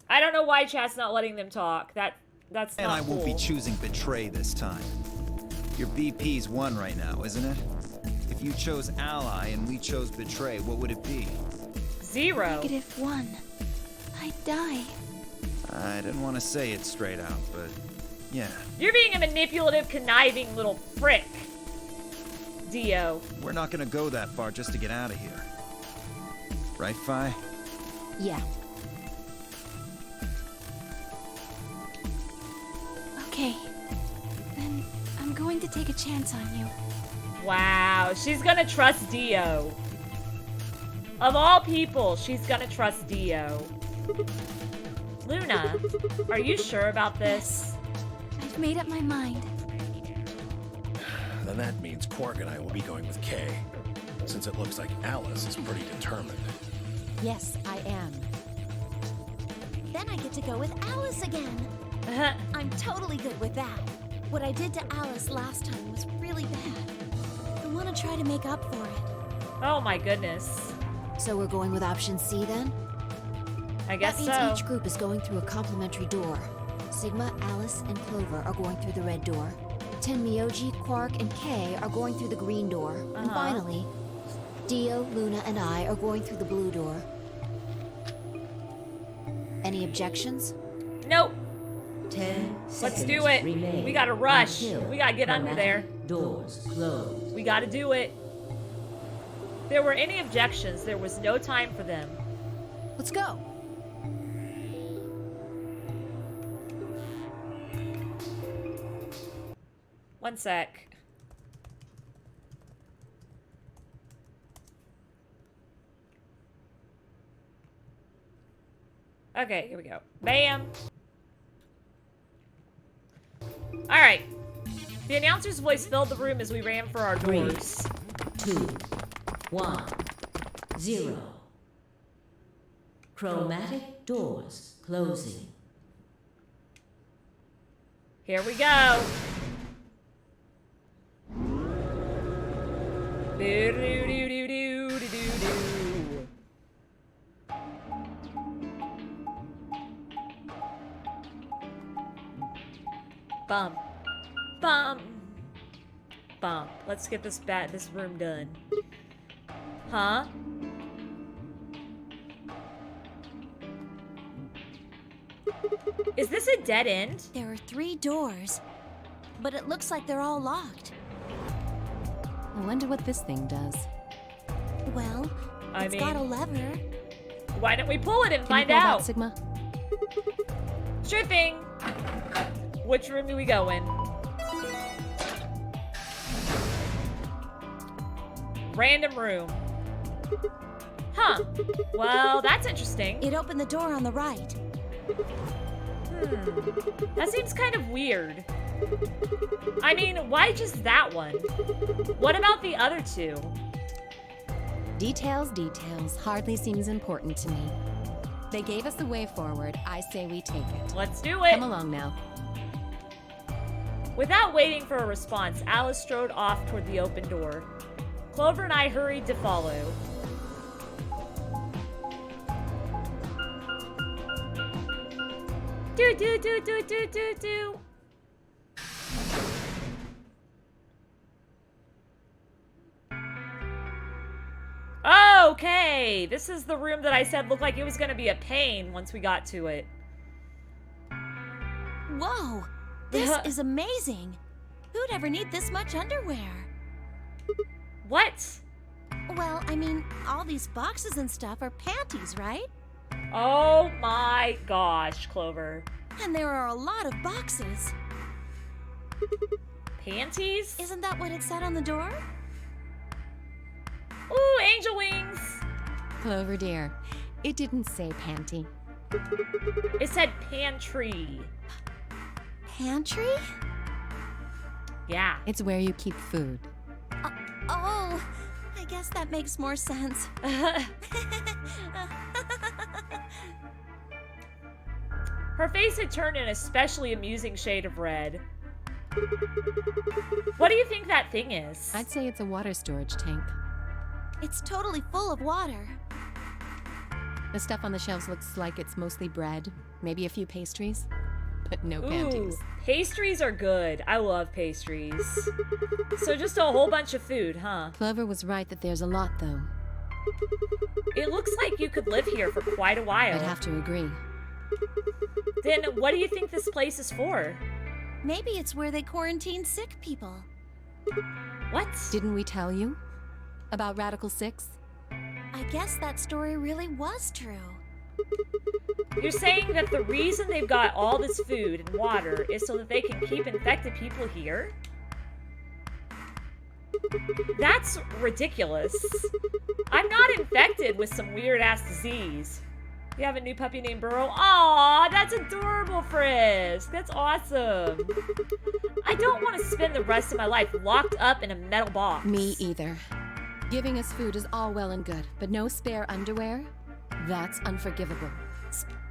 I don't know why chat's not letting them talk. That's not And I won't be cool. choosing Betray this time. Your BP's 1 right now, isn't it? If you chose Ally and we chose Betray, what would it be? 0. -1. I'd die. I didn't want to say it straight out, but yeah. You're being a manipulative, conniving little prick. Dio. We're not gonna go that far just to get out of here. Right, Fi? Yeah. Okay. Then I'm going to take a chance on you. Wow, she's gonna trust Dio. Of all people, she's gonna trust Dio. Luna, are you sure about this? I've made up my mind. Then that means Quark and I will be going with Kay, since it looks like Alice is pretty determined. Yes, I am. Then I get to go with Alice again. I'm totally good with that. What I did to Alice last time was really bad. I want to try to make up for it. Oh my goodness. So we're going with option C then? I guess that means so. each group is going through a complementary door. Sigma, Alice, and Clover are going through the red door. Tenmyoji, Quark, and Kay are going through the green door. And finally, Dio, Luna, and I are going through the blue door. Any objections? Nope. 10 Let's do seconds it. remain We gotta rush. until We gotta get under there. Doors close. We gotta do it. If there were any objections, there was no time for them. Let's go. One sec. Okay, here we go. Bam. All right. The announcer's voice filled the room as we ran for our doors. 2, 1, 0. Chromatic doors closing. Here we go. Do-do-do-do-do-do-do-do. Bum. Bump. Bump. Let's get this room done. Huh? Is this a dead end? There are 3 doors, but it looks like they're all locked. I wonder what this thing does. Well, it's got a lever. Why don't we pull it and find Can you pull out? that, Sigma? Sure thing. Which room do we go in? Random room. Huh. Well, that's interesting. It opened the door on the right. That seems kind of weird. I mean, why just that one? What about the other 2? Details. Hardly seems important to me. They gave us the way forward. I say we take it. Let's do it. Come along now. Without waiting for a response, Alice strode off toward the open door. Clover and I hurried to follow. Do. Okay, this is the room that I said looked like it was gonna be a pain once we got to it. Whoa! This is amazing! Who'd ever need this much underwear? What? Well, I mean, all these boxes and stuff are panties, right? Oh my gosh, Clover. And there are a lot of boxes. Panties? Isn't that what it said on the door? Ooh, angel wings! Clover dear, it didn't say panty. It said pantry. Pantry? Yeah. It's where you keep food. Oh, I guess that makes more sense. Her face had turned an especially amusing shade of red. What do you think that thing is? I'd say it's a water storage tank. It's totally full of water. The stuff on the shelves looks like it's mostly bread, maybe a few pastries, but no panties. Pastries are good. I love pastries. So just a whole bunch of food, huh? Clover was right that there's a lot, though. It looks like you could live here for quite a while. I'd have to agree. Then what do you think this place is for? Maybe it's where they quarantine sick people. What? Didn't we tell you? About Radical 6? I guess that story really was true. You're saying that the reason they've got all this food and water is so that they can keep infected people here? That's ridiculous. I'm not infected with some weird-ass disease. You have a new puppy named Burrow? Aw, that's adorable, Frisk. That's awesome. I don't want to spend the rest of my life locked up in a metal box. Me either. Giving us food is all well and good, but no spare underwear? That's unforgivable.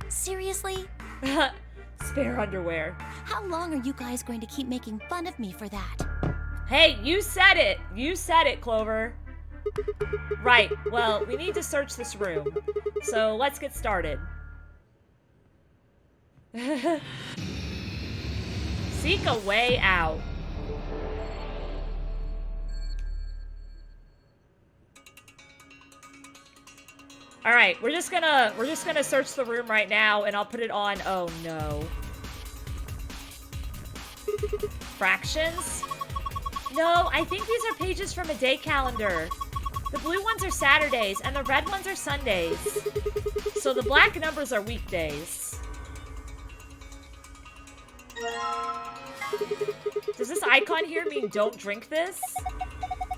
Seriously? Spare underwear. How long are you guys going to keep making fun of me for that? Hey, you said it! You said it, Clover. Right, well, we need to search this room. So let's get started. Seek a way out. Alright, we're just gonna search the room right now and I'll put it on. Oh no. Fractions? No, I think these are pages from a day calendar. The blue ones are Saturdays and the red ones are Sundays. So the black numbers are weekdays. Does this icon here mean don't drink this?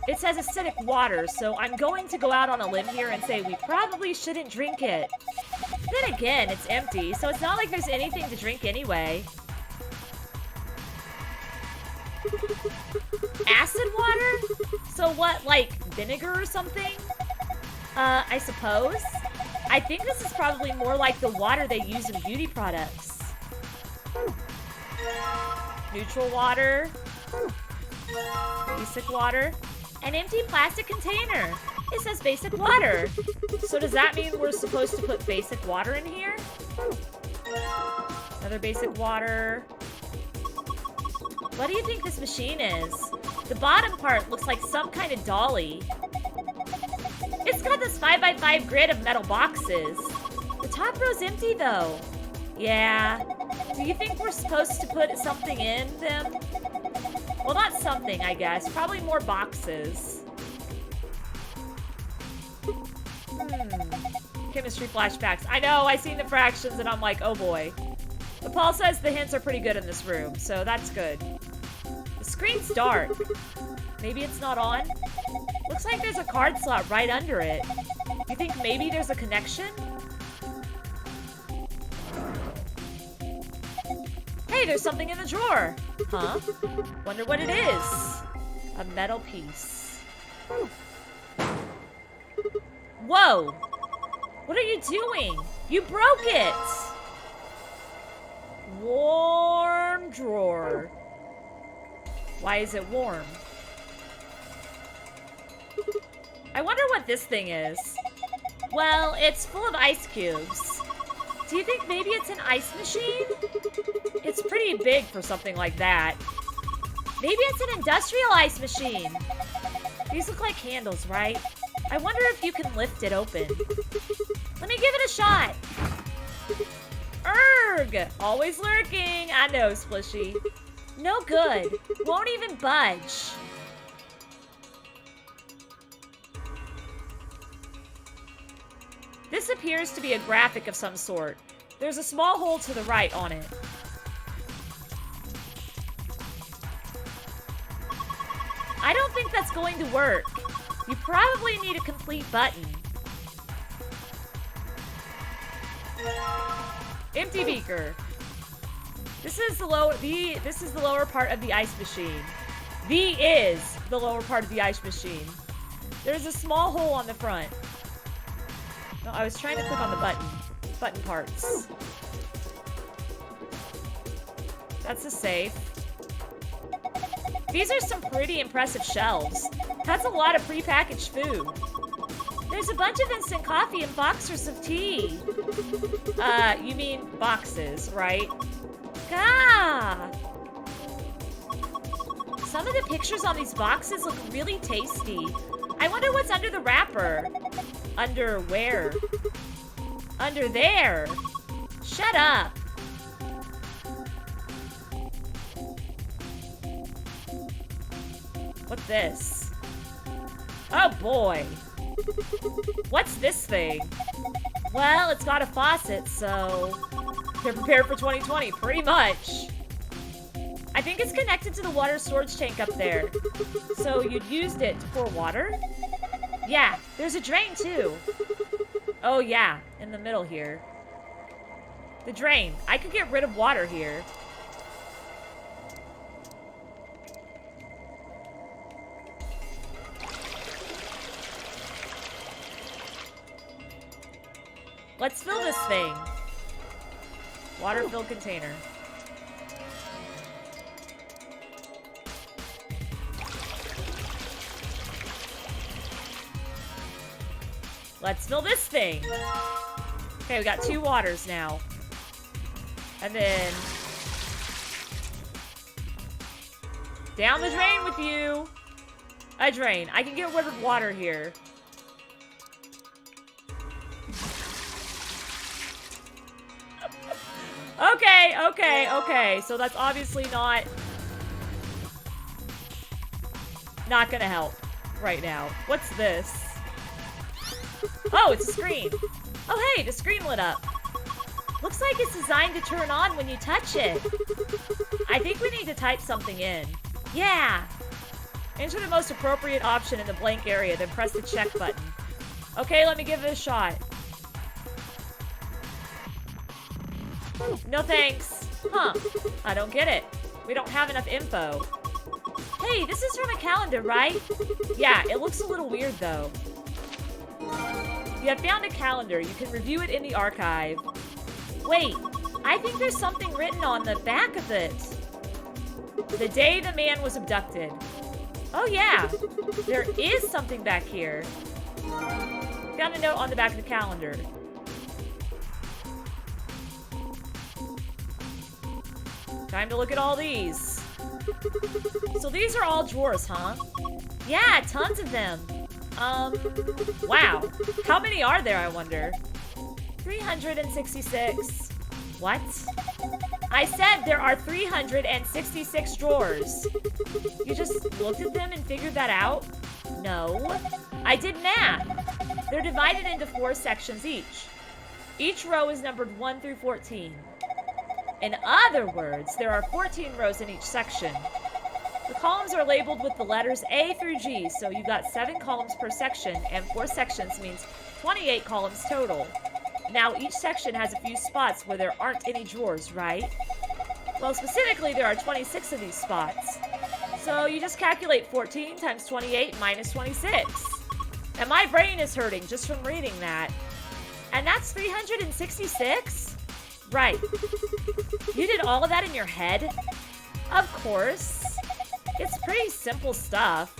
It says acidic water, so I'm going to go out on a limb here and say we probably shouldn't drink it. Then again, it's empty, so it's not like there's anything to drink anyway. Acid water? So what, like vinegar or something? I suppose. I think this is probably more like the water they use in beauty products. Neutral water. Basic water. An empty plastic container. It says basic water. So does that mean we're supposed to put basic water in here? Another basic water. What do you think this machine is? The bottom part looks like some kind of dolly. It's got this 5x5 grid of metal boxes. The top row's empty though. Yeah. Do you think we're supposed to put something in them? Well, not something, I guess. Probably more boxes. Chemistry flashbacks. I know, I seen the fractions and I'm like, oh boy. But Paul says the hints are pretty good in this room, so that's good. The screen's dark. Maybe it's not on? Looks like there's a card slot right under it. You think maybe there's a connection? Hey, there's something in the drawer. Huh? Wonder what it is. A metal piece. Whoa! What are you doing? You broke it! Warm drawer. Why is it warm? I wonder what this thing is. Well, it's full of ice cubes. Do you think maybe it's an ice machine? It's pretty big for something like that. Maybe it's an industrial ice machine. These look like handles, right? I wonder if you can lift it open. Let me give it a shot. Erg! Always lurking. I know, Splishy. No good. Won't even budge. This appears to be a graphic of some sort. There's a small hole to the right on it. I don't think that's going to work. You probably need a complete button. Empty beaker. This is the lower part of the ice machine. Is the lower part of the ice machine. There's a small hole on the front. No, I was trying to click on the button parts. That's a safe. These are some pretty impressive shelves. That's a lot of prepackaged food. There's a bunch of instant coffee and boxers of tea. You mean boxes, right? Gah! Some of the pictures on these boxes look really tasty. I wonder what's under the wrapper. Under where? Under there. Shut up. What's this? Oh boy. What's this thing? Well, it's got a faucet, so they're prepared for 2020, pretty much. I think it's connected to the water storage tank up there. So you'd used it to pour water? Yeah, there's a drain too. Oh yeah, in the middle here. The drain. I could get rid of water here. Let's fill this thing. Water-filled container. Let's fill this thing. Okay, we got 2 waters now. And then down the drain with you. A drain. I can get rid of water here. Okay. So that's obviously not gonna help right now. What's this? Oh, it's a screen. Oh, hey, the screen lit up. Looks like it's designed to turn on when you touch it. I think we need to type something in. Yeah. Enter the most appropriate option in the blank area, then press the check button. Okay, let me give it a shot. No thanks. Huh. I don't get it. We don't have enough info. Hey, this is from a calendar, right? Yeah, it looks a little weird, though. You have found a calendar. You can review it in the archive. Wait, I think there's something written on the back of it. The day the man was abducted. Oh yeah, there is something back here. Found a note on the back of the calendar. Time to look at all these. So these are all drawers, huh? Yeah, tons of them. Wow. How many are there, I wonder? 366. What? I said there are 366 drawers. You just looked at them and figured that out? No. I did math. They're divided into 4 sections each. Each row is numbered 1 through 14. In other words, there are 14 rows in each section. The columns are labeled with the letters A through G, so you got 7 columns per section, and 4 sections means 28 columns total. Now, each section has a few spots where there aren't any drawers, right? Well, specifically, there are 26 of these spots. So you just calculate 14 times 28 minus 26. And my brain is hurting just from reading that. And that's 366? Right. You did all of that in your head? Of course. It's pretty simple stuff.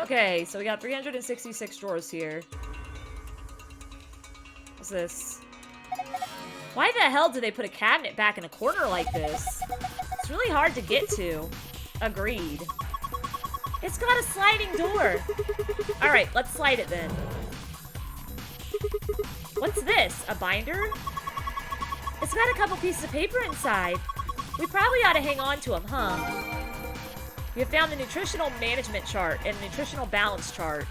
Okay, so we got 366 drawers here. What's this? Why the hell did they put a cabinet back in a corner like this? It's really hard to get to. Agreed. It's got a sliding door. Alright, let's slide it then. What's this? A binder? It's got a couple pieces of paper inside. We probably ought to hang on to them, huh? We have found the nutritional management chart and nutritional balance chart.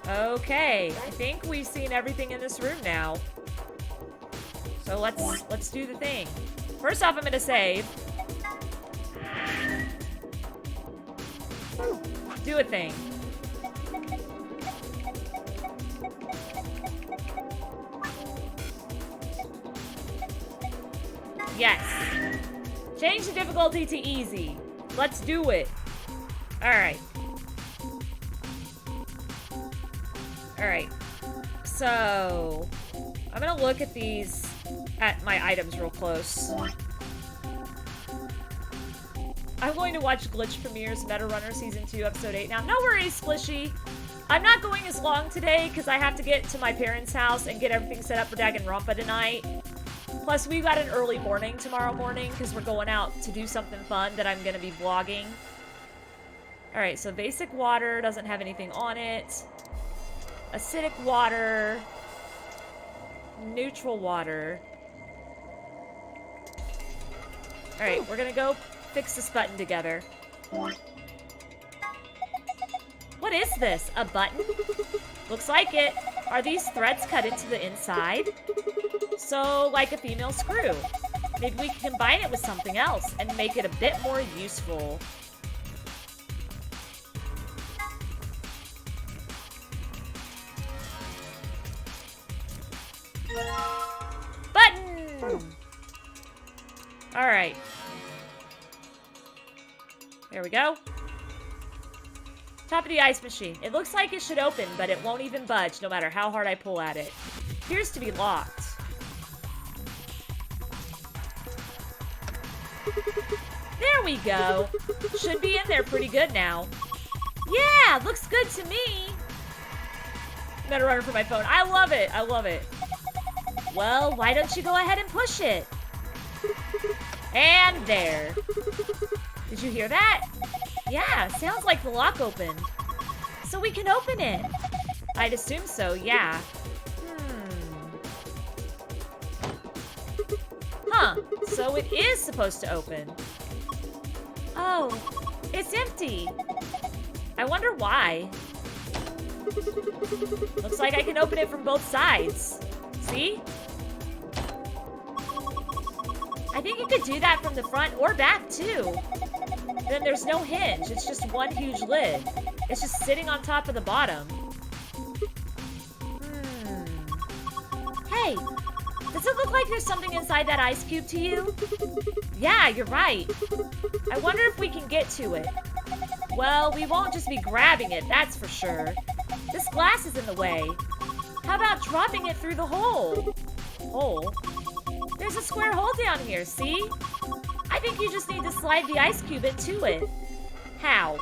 Okay, I think we've seen everything in this room now. So let's do the thing. First off, I'm gonna save. Do a thing. Yes. Change the difficulty to easy. Let's do it. Alright. Alright. So, I'm gonna look at my items real close. I'm going to watch Glitch Premieres Meta Runner Season 2, Episode 8 now. No worries, Splishy. I'm not going as long today because I have to get to my parents' house and get everything set up for Danganronpa tonight. Plus, we've got an early morning tomorrow morning because we're going out to do something fun that I'm going to be vlogging. Alright, so basic water doesn't have anything on it. Acidic water. Neutral water. Alright, we're going to go fix this button together. What is this? A button? Looks like it. Are these threads cut into the inside? So, like a female screw. Maybe we can combine it with something else and make it a bit more useful. Button! Alright. There we go. Top of the ice machine. It looks like it should open, but it won't even budge no matter how hard I pull at it. Appears to be locked. There we go. Should be in there pretty good now. Yeah, looks good to me. Meta Runner for my phone. I love it. I love it. Well, why don't you go ahead and push it? And there. Did you hear that? Yeah, sounds like the lock opened. So we can open it. I'd assume so, yeah. Huh, so it is supposed to open. Oh, it's empty. I wonder why. Looks like I can open it from both sides. See? I think you could do that from the front or back, too. Then there's no hinge. It's just one huge lid. It's just sitting on top of the bottom. Hey, does it look like there's something inside that ice cube to you? Yeah, you're right. I wonder if we can get to it. Well, we won't just be grabbing it, that's for sure. This glass is in the way. How about dropping it through the hole? Hole? There's a square hole down here, see? I think you just need to slide the ice cube into it. How?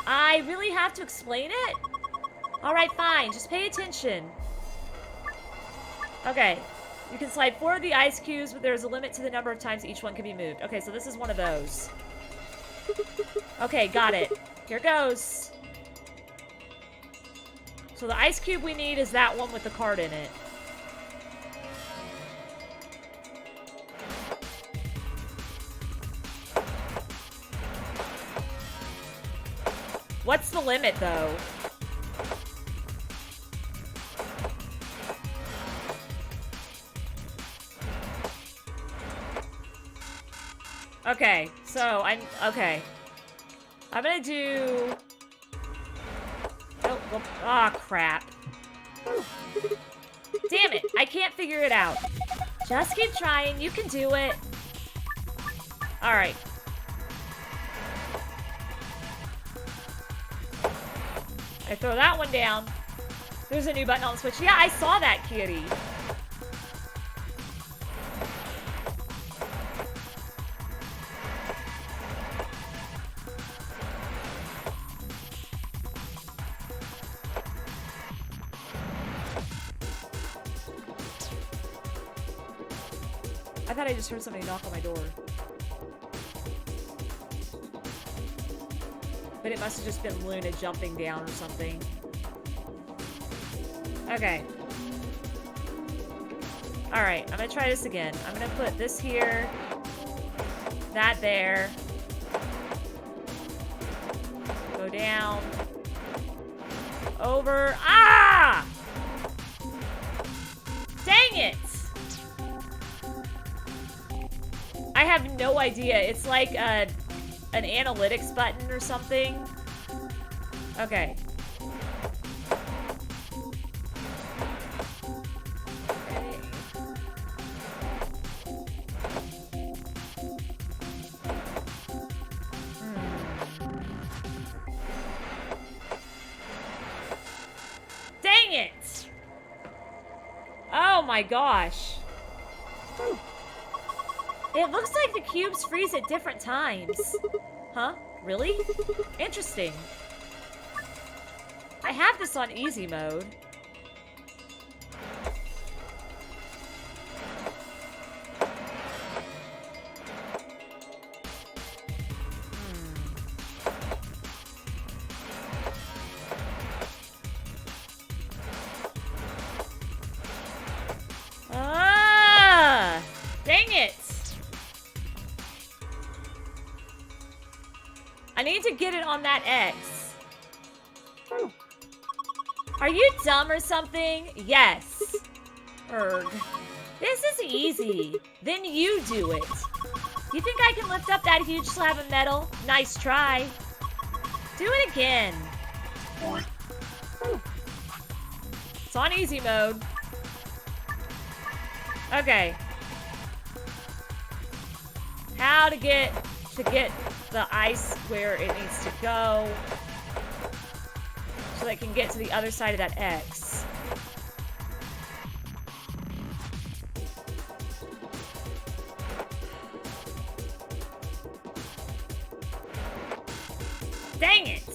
I really have to explain it? Alright, fine. Just pay attention. Okay. You can slide 4 of the ice cubes, but there's a limit to the number of times each one can be moved. Okay, so this is one of those. Okay, got it. Here goes. So the ice cube we need is that one with the card in it. What's the limit, though? Okay, so okay. I'm gonna do... Oh, well, ah, crap. Damn it, I can't figure it out. Just keep trying, you can do it. Alright. I throw that one down. There's a new button on the Switch. Yeah, I saw that, kitty. I thought I just heard somebody knock on my door. But it must have just been Luna jumping down or something. Okay. Alright, I'm gonna try this again. I'm gonna put this here. That there. Go down. Over. Ah! Dang it! I have no idea. It's like an analytics button or something. Okay. Dang it! Oh my gosh. It looks like the cubes freeze at different times. Huh? Really? Interesting. I have this on easy mode. Ah! Dang it! I need to get it on that X. Are you dumb or something? Yes. Erg. This is easy. Then you do it. You think I can lift up that huge slab of metal? Nice try. Do it again. It's on easy mode. Okay. How to get the ice where it needs to go so that it can get to the other side of that X. Dang it!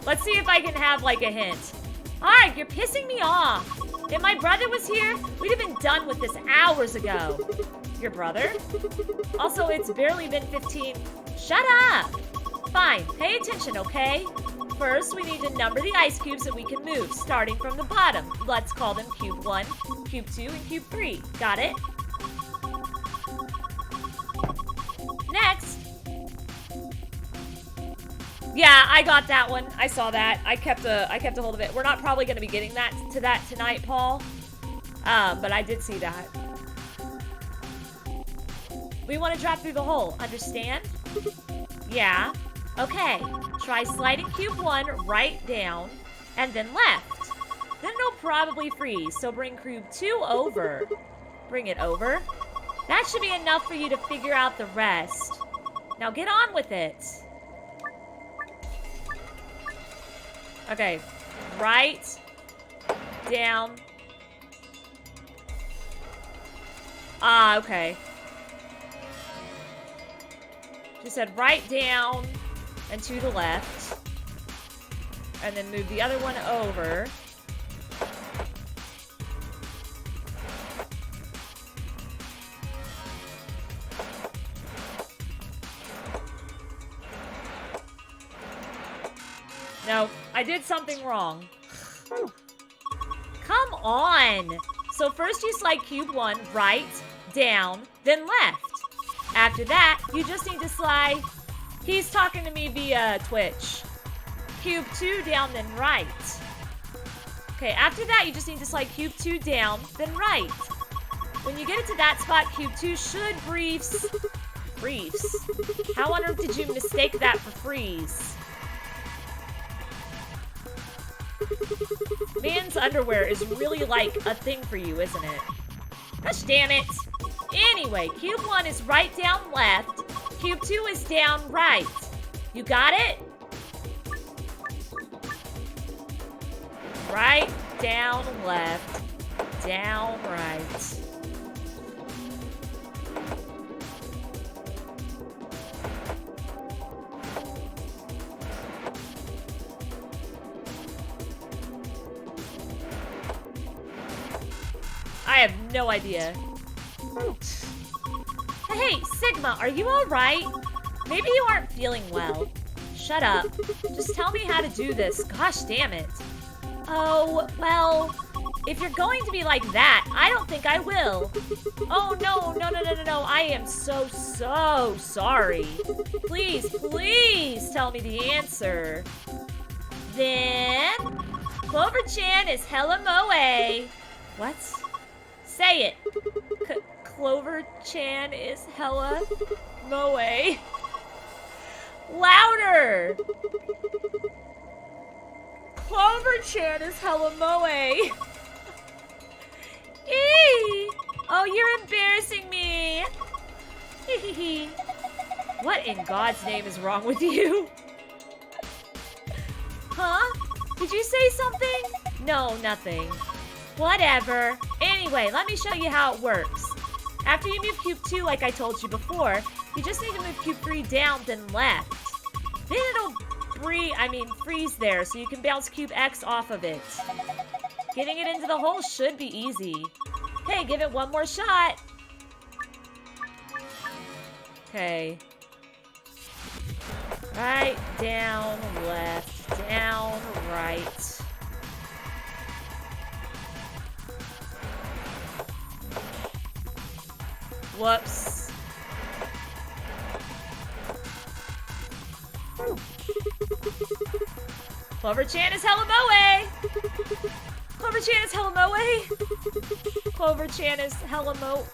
Let's see if I can have like a hint. Alright, you're pissing me off. If my brother was here, we'd have been done with this hours ago. Your brother? Also, it's barely been 15. Shut up! Fine, pay attention, okay? First, we need to number the ice cubes that we can move, starting from the bottom. Let's call them Cube 1, Cube 2, and Cube 3. Got it? Next. Yeah, I got that one. I saw that. I kept a hold of it. We're not probably going to be getting to that tonight, Paul. But I did see that. We want to drop through the hole. Understand? Yeah. Okay. Try sliding Cube 1 right down and then left. Then it'll probably freeze. So bring Cube 2 over. Bring it over. That should be enough for you to figure out the rest. Now get on with it. Okay. Right. Down. Ah, okay. She said right down and to the left. And then move the other one over. No, I did something wrong. Come on! So first you slide cube 1 right, down, then left. After that, you just need to slide... He's talking to me via Twitch. Cube 2 down, then right. Okay, after that, you just need to slide cube 2 down, then right. When you get it to that spot, cube 2 should freeze. How on earth did you mistake that for freeze? Man's underwear is really like a thing for you, isn't it? Gosh damn it. Anyway, cube 1 is right, down, left. Cube 2 is down, right. You got it? Right, down, left. Down, right. I have no idea. Hey, Sigma, are you alright? Maybe you aren't feeling well. Shut up. Just tell me how to do this. Gosh damn it. Oh, well, if you're going to be like that, I don't think I will. Oh, no. I am so sorry. Please tell me the answer. Then, Clover-chan is hella moe. What? Say it. Clover-chan is hella moe. Louder! Clover-chan is hella moe. Eee! Oh, you're embarrassing me. What in God's name is wrong with you? Huh? Did you say something? No, nothing. Whatever. Anyway, let me show you how it works. After you move cube 2, like I told you before, you just need to move cube 3 down, then left. Then it'll freeze there, so you can bounce cube X off of it. Getting it into the hole should be easy. Okay, give it one more shot. Okay. Right, down, left, down, right. Whoops. Clover-chan is hella moe! Clover-chan is hella moe! Clover-chan is hella mo...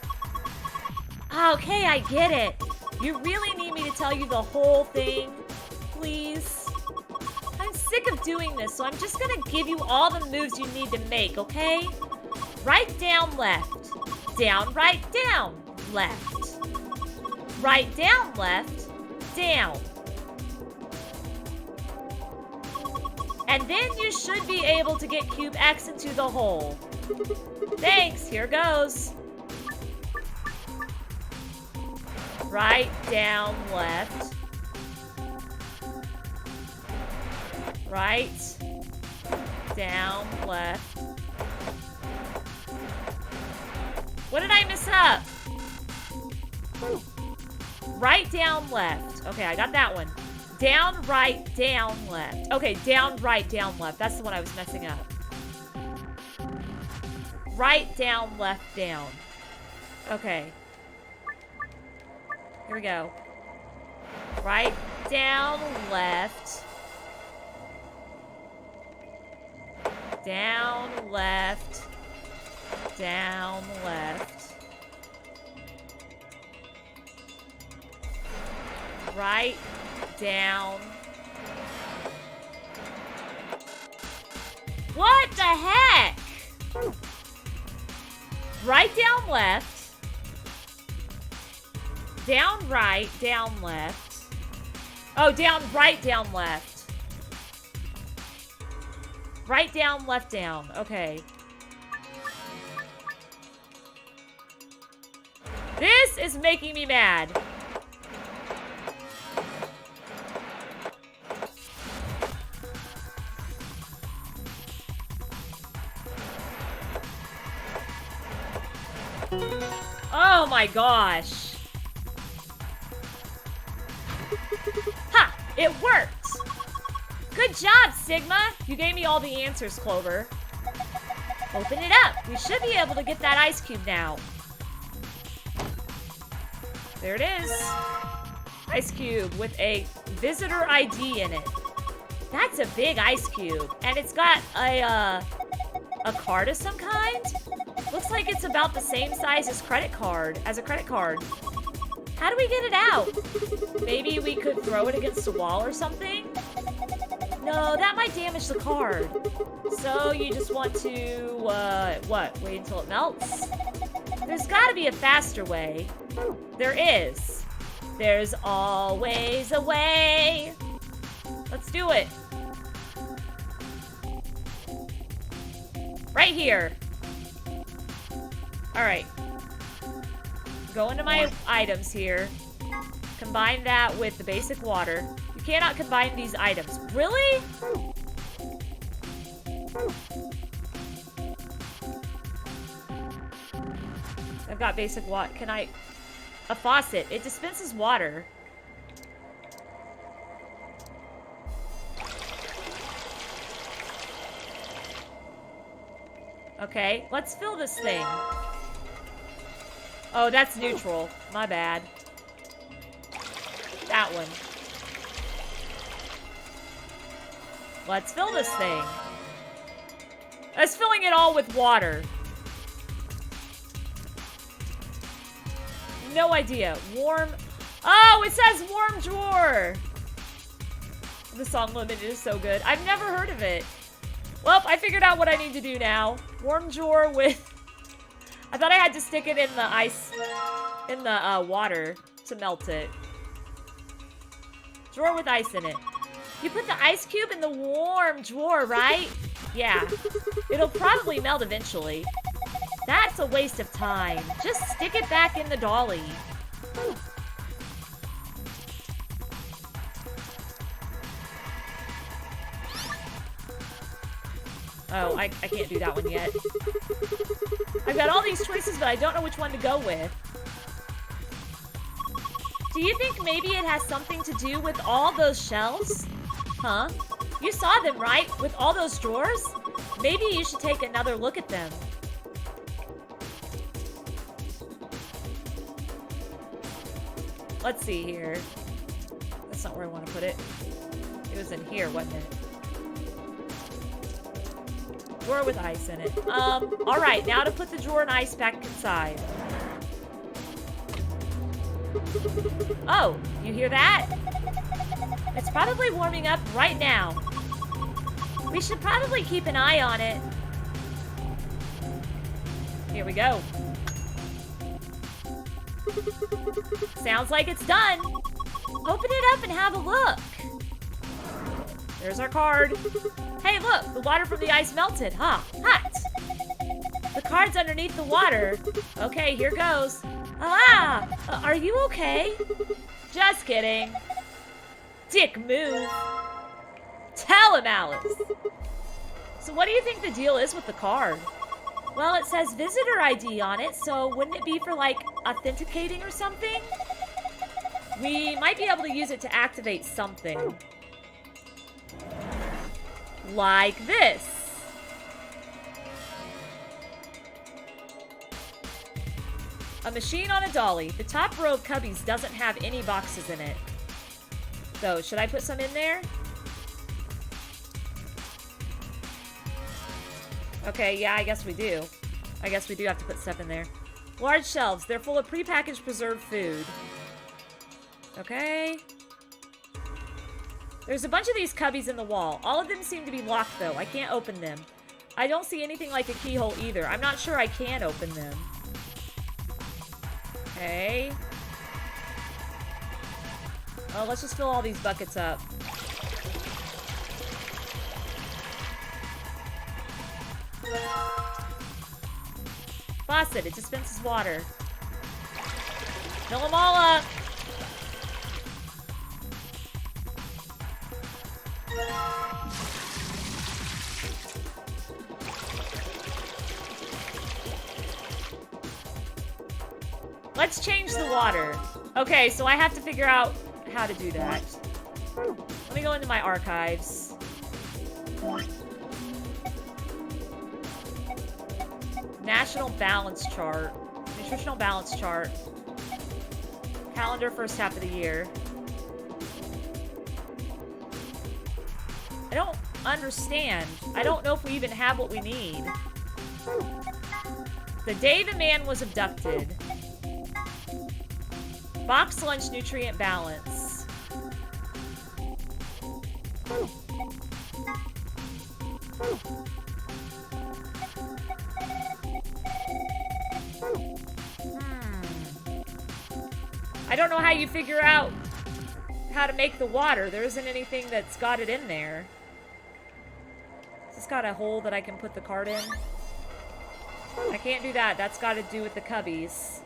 Okay, I get it. You really need me to tell you the whole thing? Please? I'm sick of doing this, so I'm just gonna give you all the moves you need to make, okay? Right, down, left. Down, right, down, left. Right, down, left, down. And then you should be able to get cube X into the hole. Thanks, here goes. Right, down, left. Right, down, left. What did I miss up? Right, down, left. Okay, I got that one. Down, right, down, left. Okay, down, right, down, left. That's the one I was messing up. Right, down, left, down. Okay. Here we go. Right, down, left. Down, left. Down, left. Right, down. What the heck? Right, down, left. Down, right, down, left. Oh, down, right, down, left. Right, down, left, down. Okay. This is making me mad. Oh my gosh. Ha! It worked! Good job, Sigma! You gave me all the answers, Clover. Open it up. We should be able to get that ice cube now. There it is. Ice cube with a visitor ID in it. That's a big ice cube. And it's got a card of some kind? Looks like it's about the same size as a credit card. How do we get it out? Maybe we could throw it against a wall or something? No, that might damage the card. So you just want to, what? Wait until it melts? There's gotta be a faster way. There is. There's always a way. Let's do it. Right here. Alright. Go into my items here. Combine that with the basic water. You cannot combine these items. Really? I've got basic water. Can I... A faucet. It dispenses water. Okay, let's fill this thing. Oh, that's neutral. My bad. That one. Let's fill this thing. Let's filling it all with water. No idea. Warm. Oh, it says warm drawer. The song Limited is so good. I've never heard of it. Well, I figured out what I need to do now. Warm drawer with... I thought I had to stick it in the ice... in the water to melt it. Drawer with ice in it. You put the ice cube in the warm drawer, right? Yeah. It'll probably melt eventually. That's a waste of time. Just stick it back in the dolly. Oh, I can't do that one yet. I've got all these choices, but I don't know which one to go with. Do you think maybe it has something to do with all those shelves? Huh? You saw them, right? With all those drawers? Maybe you should take another look at them. Let's see here. That's not where I want to put it. It was in here, wasn't it? Drawer with ice in it. Alright, now to put the drawer and ice back inside. Oh, you hear that? It's probably warming up right now. We should probably keep an eye on it. Here we go. Sounds like it's done. Open it up and have a look. There's our card. Hey, look, the water from the ice melted, huh? Hot. The card's underneath the water. Okay, here goes. Ah, are you okay? Just kidding. Dick move. Tell him, Alice. So what do you think the deal is with the card? Well, it says visitor ID on it, so wouldn't it be for, like, authenticating or something? We might be able to use it to activate something. Like this. A machine on a dolly. The top row of cubbies doesn't have any boxes in it. So, should I put some in there? Okay, yeah, I guess we do. I guess we do have to put stuff in there. Large shelves. They're full of prepackaged preserved food. Okay. There's a bunch of these cubbies in the wall. All of them seem to be locked, though. I can't open them. I don't see anything like a keyhole either. I'm not sure I can open them. Okay. Oh, let's just fill all these buckets up. Faucet, it dispenses water. Fill them all up. Let's change the water. Okay, so I have to figure out how to do that. Let me go into my archives. National balance chart. Nutritional balance chart. Calendar first half of the year. I don't understand. I don't know if we even have what we need. The day the man was abducted. Box lunch nutrient balance. I don't know how you figure out how to make the water. There isn't anything that's got it in there. Has this got a hole that I can put the card in? I can't do that. That's got to do with the cubbies.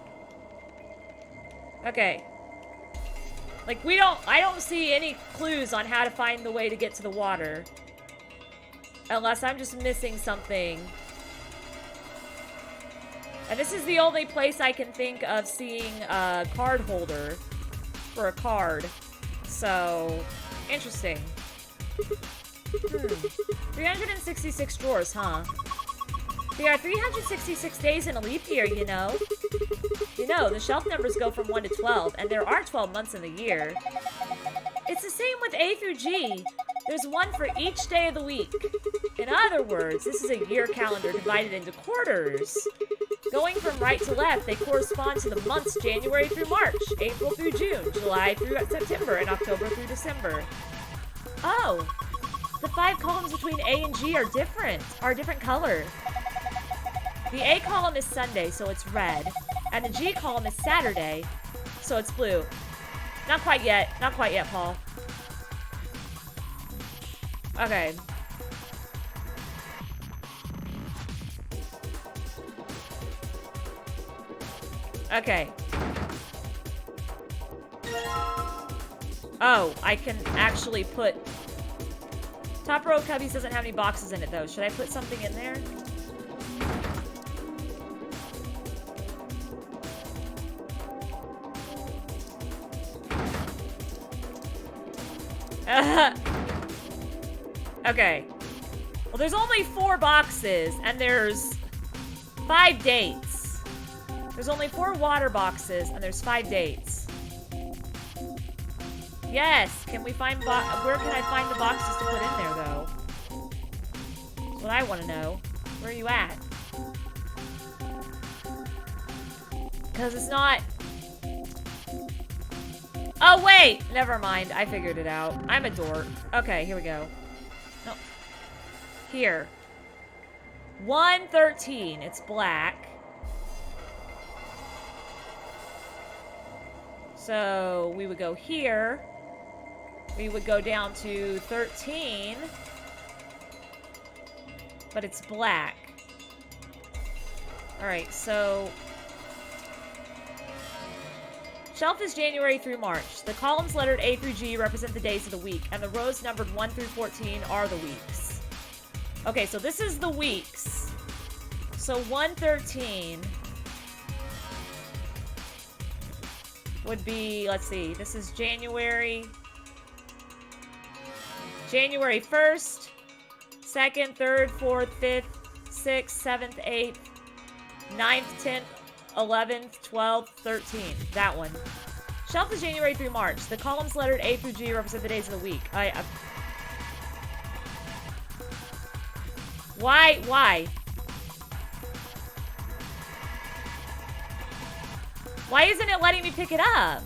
Okay. Like, I don't see any clues on how to find the way to get to the water. Unless I'm just missing something. And this is the only place I can think of seeing a card holder for a card. So, interesting. 366 drawers, huh? There are 366 days in a leap year, you know. You know, the shelf numbers go from 1 to 12, and there are 12 months in the year. It's the same with A through G. There's one for each day of the week. In other words, this is a year calendar divided into quarters. Going from right to left, they correspond to the months January through March, April through June, July through September, and October through December. Oh, the 5 columns between A and G are a different color. The A column is Sunday, so it's red, and the G column is Saturday, so it's blue. Not quite yet, Paul. Okay. Okay. Oh, I can actually put... Top row of cubbies doesn't have any boxes in it, though. Should I put something in there? Okay. Well, there's only 4 boxes, and there's 5 dates. There's only 4 water boxes, and there's 5 dates. Yes! Can we find where can I find the boxes to put in there, though? That's what I want to know. Where are you at? Because it's not... Oh, wait! Never mind. I figured it out. I'm a dork. Okay, here we go. No. Here. 113. It's black. So, we would go here. We would go down to 13. But it's black. Alright, so... Shelf is January through March. The columns lettered A through G represent the days of the week, and the rows numbered 1 through 14 are the weeks. Okay, so this is the weeks. So 113 would be, let's see, this is January 1st, 2nd, 3rd, 4th, 5th, 6th, 7th, 8th, 9th, 10th, 11th, 12th, 13th. That one. Shelf is January through March. The columns lettered A through G represent the days of the week. Why? Why isn't it letting me pick it up?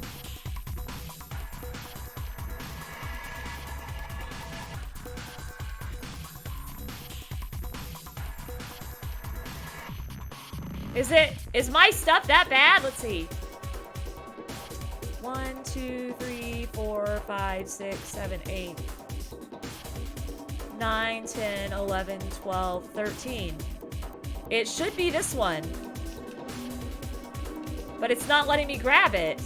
Is my stuff that bad? Let's see. 1, 2, 3, 4, 5, 6, 7, 8, 9, 10, 11, 12, 13. It should be this one. But it's not letting me grab it.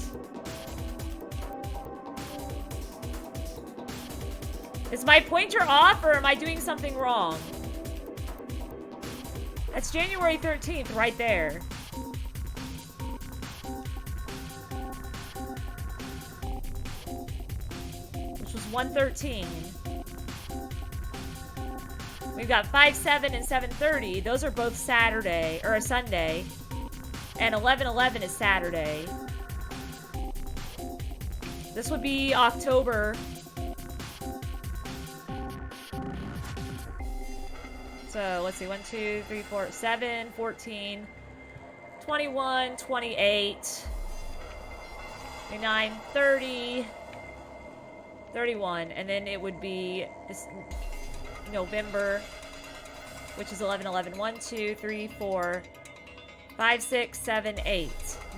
Is my pointer off or am I doing something wrong? That's January 13th right there. 113. We've got 5-7 and 7:30. Those are both Saturday, or a Sunday. And 11-11 is Saturday. This would be October. So let's see, 1, 2, 3, 4, 7, 14, 21, 28, 29, 30, 31, and then it would be this November, which is 11-11. 1, 2, 3, 4, 5, 6, 7, 8,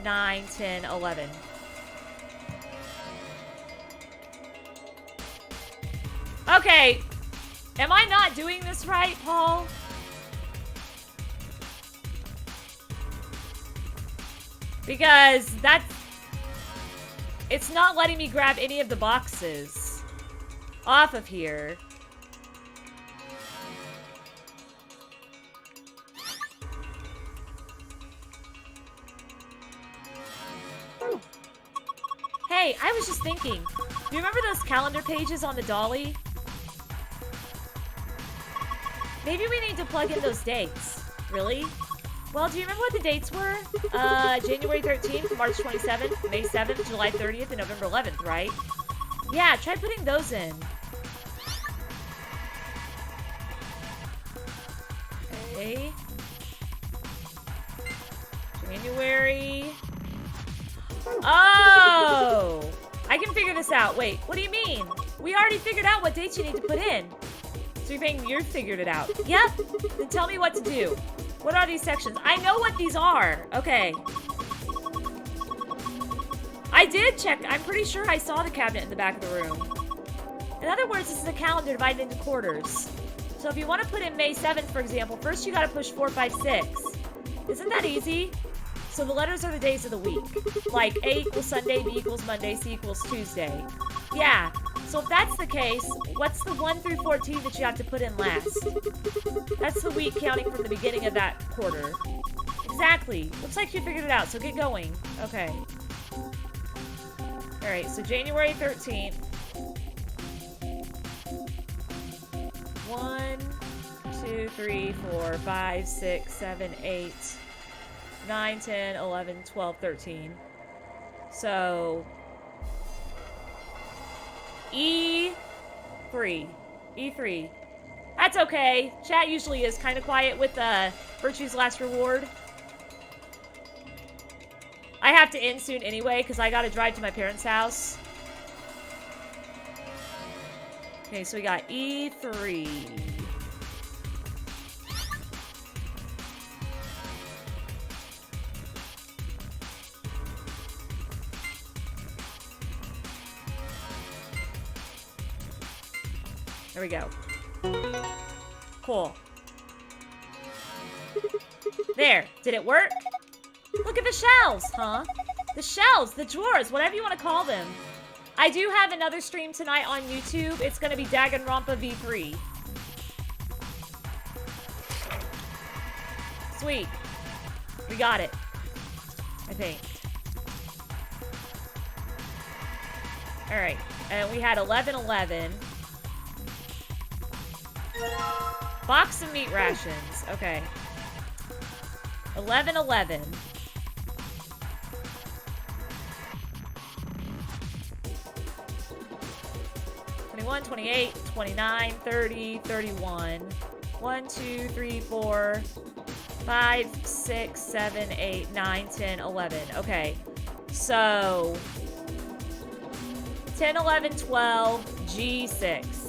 9, 10, 11. Okay. Am I not doing this right, Paul? Because it's not letting me grab any of the boxes off of here. Hey, I was just thinking. Do you remember those calendar pages on the dolly? Maybe we need to plug in those dates. Really? Well, do you remember what the dates were? January 13th, March 27th, May 7th, July 30th, and November 11th, right? Yeah, try putting those in. Okay. January. Oh! I can figure this out. Wait, what do you mean? We already figured out what dates you need to put in. So you're saying you figured it out? Yep. Then tell me what to do. What are these sections? I know what these are. Okay. I did check. I'm pretty sure I saw the cabinet in the back of the room. In other words, this is a calendar divided into quarters. So if you want to put in May 7th, for example, first you got to push 4, 5, 6. Isn't that easy? So the letters are the days of the week. Like A equals Sunday, B equals Monday, C equals Tuesday. Yeah. So if that's the case, what's the 1 through 14 that you have to put in last? That's the week counting from the beginning of that quarter. Exactly. Looks like you figured it out, so get going. Okay. Alright, so January 13th. 1, 2, 3, 4, 5, 6, 7, 8, 9, 10, 11, 12, 13. So E3. E3. That's okay. Chat usually is kind of quiet with Virtue's Last Reward. I have to end soon anyway because I got to drive to my parents' house. Okay, so we got E3. There we go. Cool. There. Did it work? Look at the shelves, huh? The shelves, the drawers, whatever you want to call them. I do have another stream tonight on YouTube. It's going to be Danganronpa V3. Sweet. We got it. I think. Alright. And we had 11-11. Box of meat rations. Okay. 11-11. 21, 28, 29, 30, 31. 1, 2, 3, 4, 5, 6, 7, 8, 9, 10, 11. Okay. So 10, 11, 12, G6.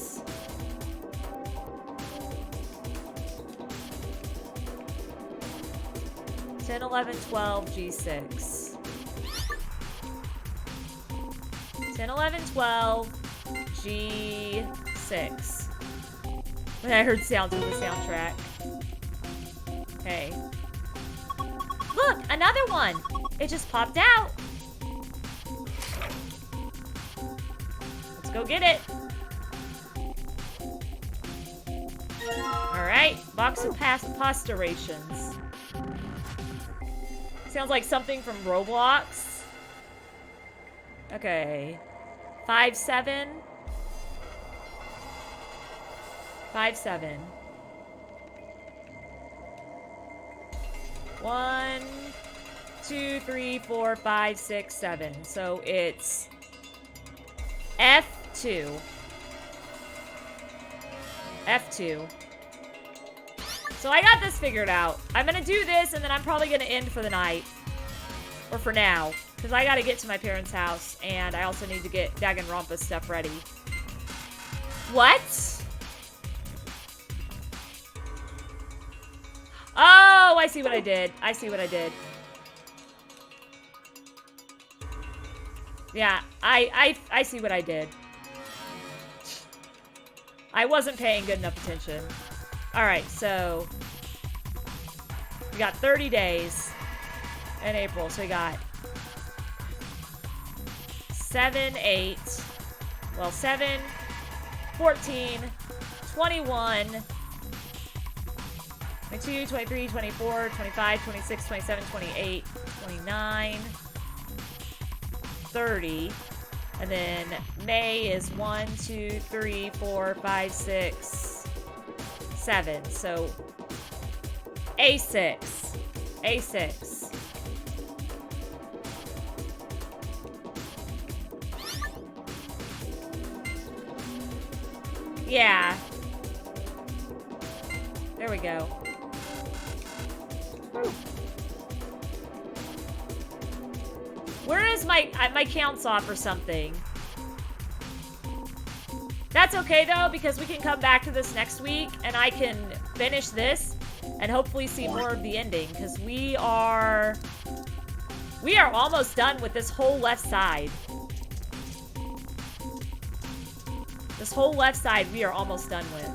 10, 11, 12, G6. 10, 11, 12, G6. When I heard sounds of the soundtrack. Okay. Look, another one! It just popped out. Let's go get it. Alright, box of pasta rations. Sounds like something from Roblox. Okay. 5, 7. 5, 7. 1, 2, 3, 4, 5, 6, 7. So it's F2. F2. So I got this figured out. I'm gonna do this, and then I'm probably gonna end for the night. Or for now. Because I gotta get to my parents' house, and I also need to get Danganronpa's stuff ready. What? Oh, I see what I did. I see what I did. Yeah, I see what I did. I wasn't paying good enough attention. Alright, so we got 30 days in April. So we got 7, 8, well, 7, 14, 21, 22, 23, 24, 25, 26, 27, 28, 29, 30. And then May is 1, 2, 3, 4, 5, 6, 7. So A6. A6. Yeah. There we go. Where is my count's off or something? That's okay though, because we can come back to this next week and I can finish this and hopefully see more of the ending, because we are almost done with this whole left side. This whole left side we are almost done with.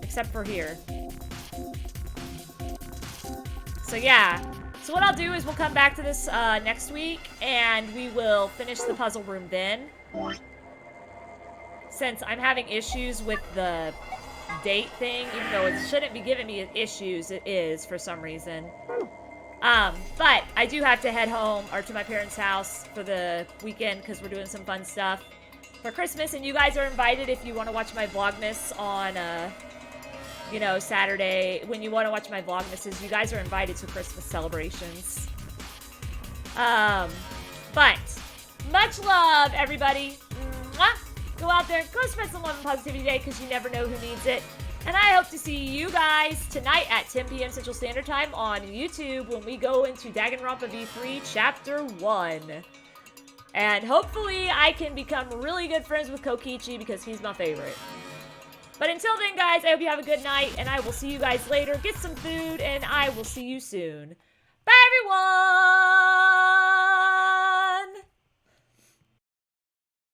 Except for here. So yeah. So what I'll do is we'll come back to this next week, and we will finish the puzzle room then. Since I'm having issues with the date thing, even though it shouldn't be giving me issues, it is for some reason. But I do have to head home, or to my parents' house for the weekend, because we're doing some fun stuff for Christmas, and you guys are invited if you want to watch my Vlogmas on, you know, Saturday. When you want to watch my Vlogmases, you guys are invited to Christmas celebrations. But much love, everybody. Mwah! Go out there and go spread some love and positivity today, because you never know who needs it. And I hope to see you guys tonight at 10 p.m. Central Standard Time on YouTube when we go into Danganronpa V3 Chapter 1. And hopefully I can become really good friends with Kokichi, because he's my favorite. But until then, guys, I hope you have a good night, and I will see you guys later. Get some food, and I will see you soon. Bye, everyone!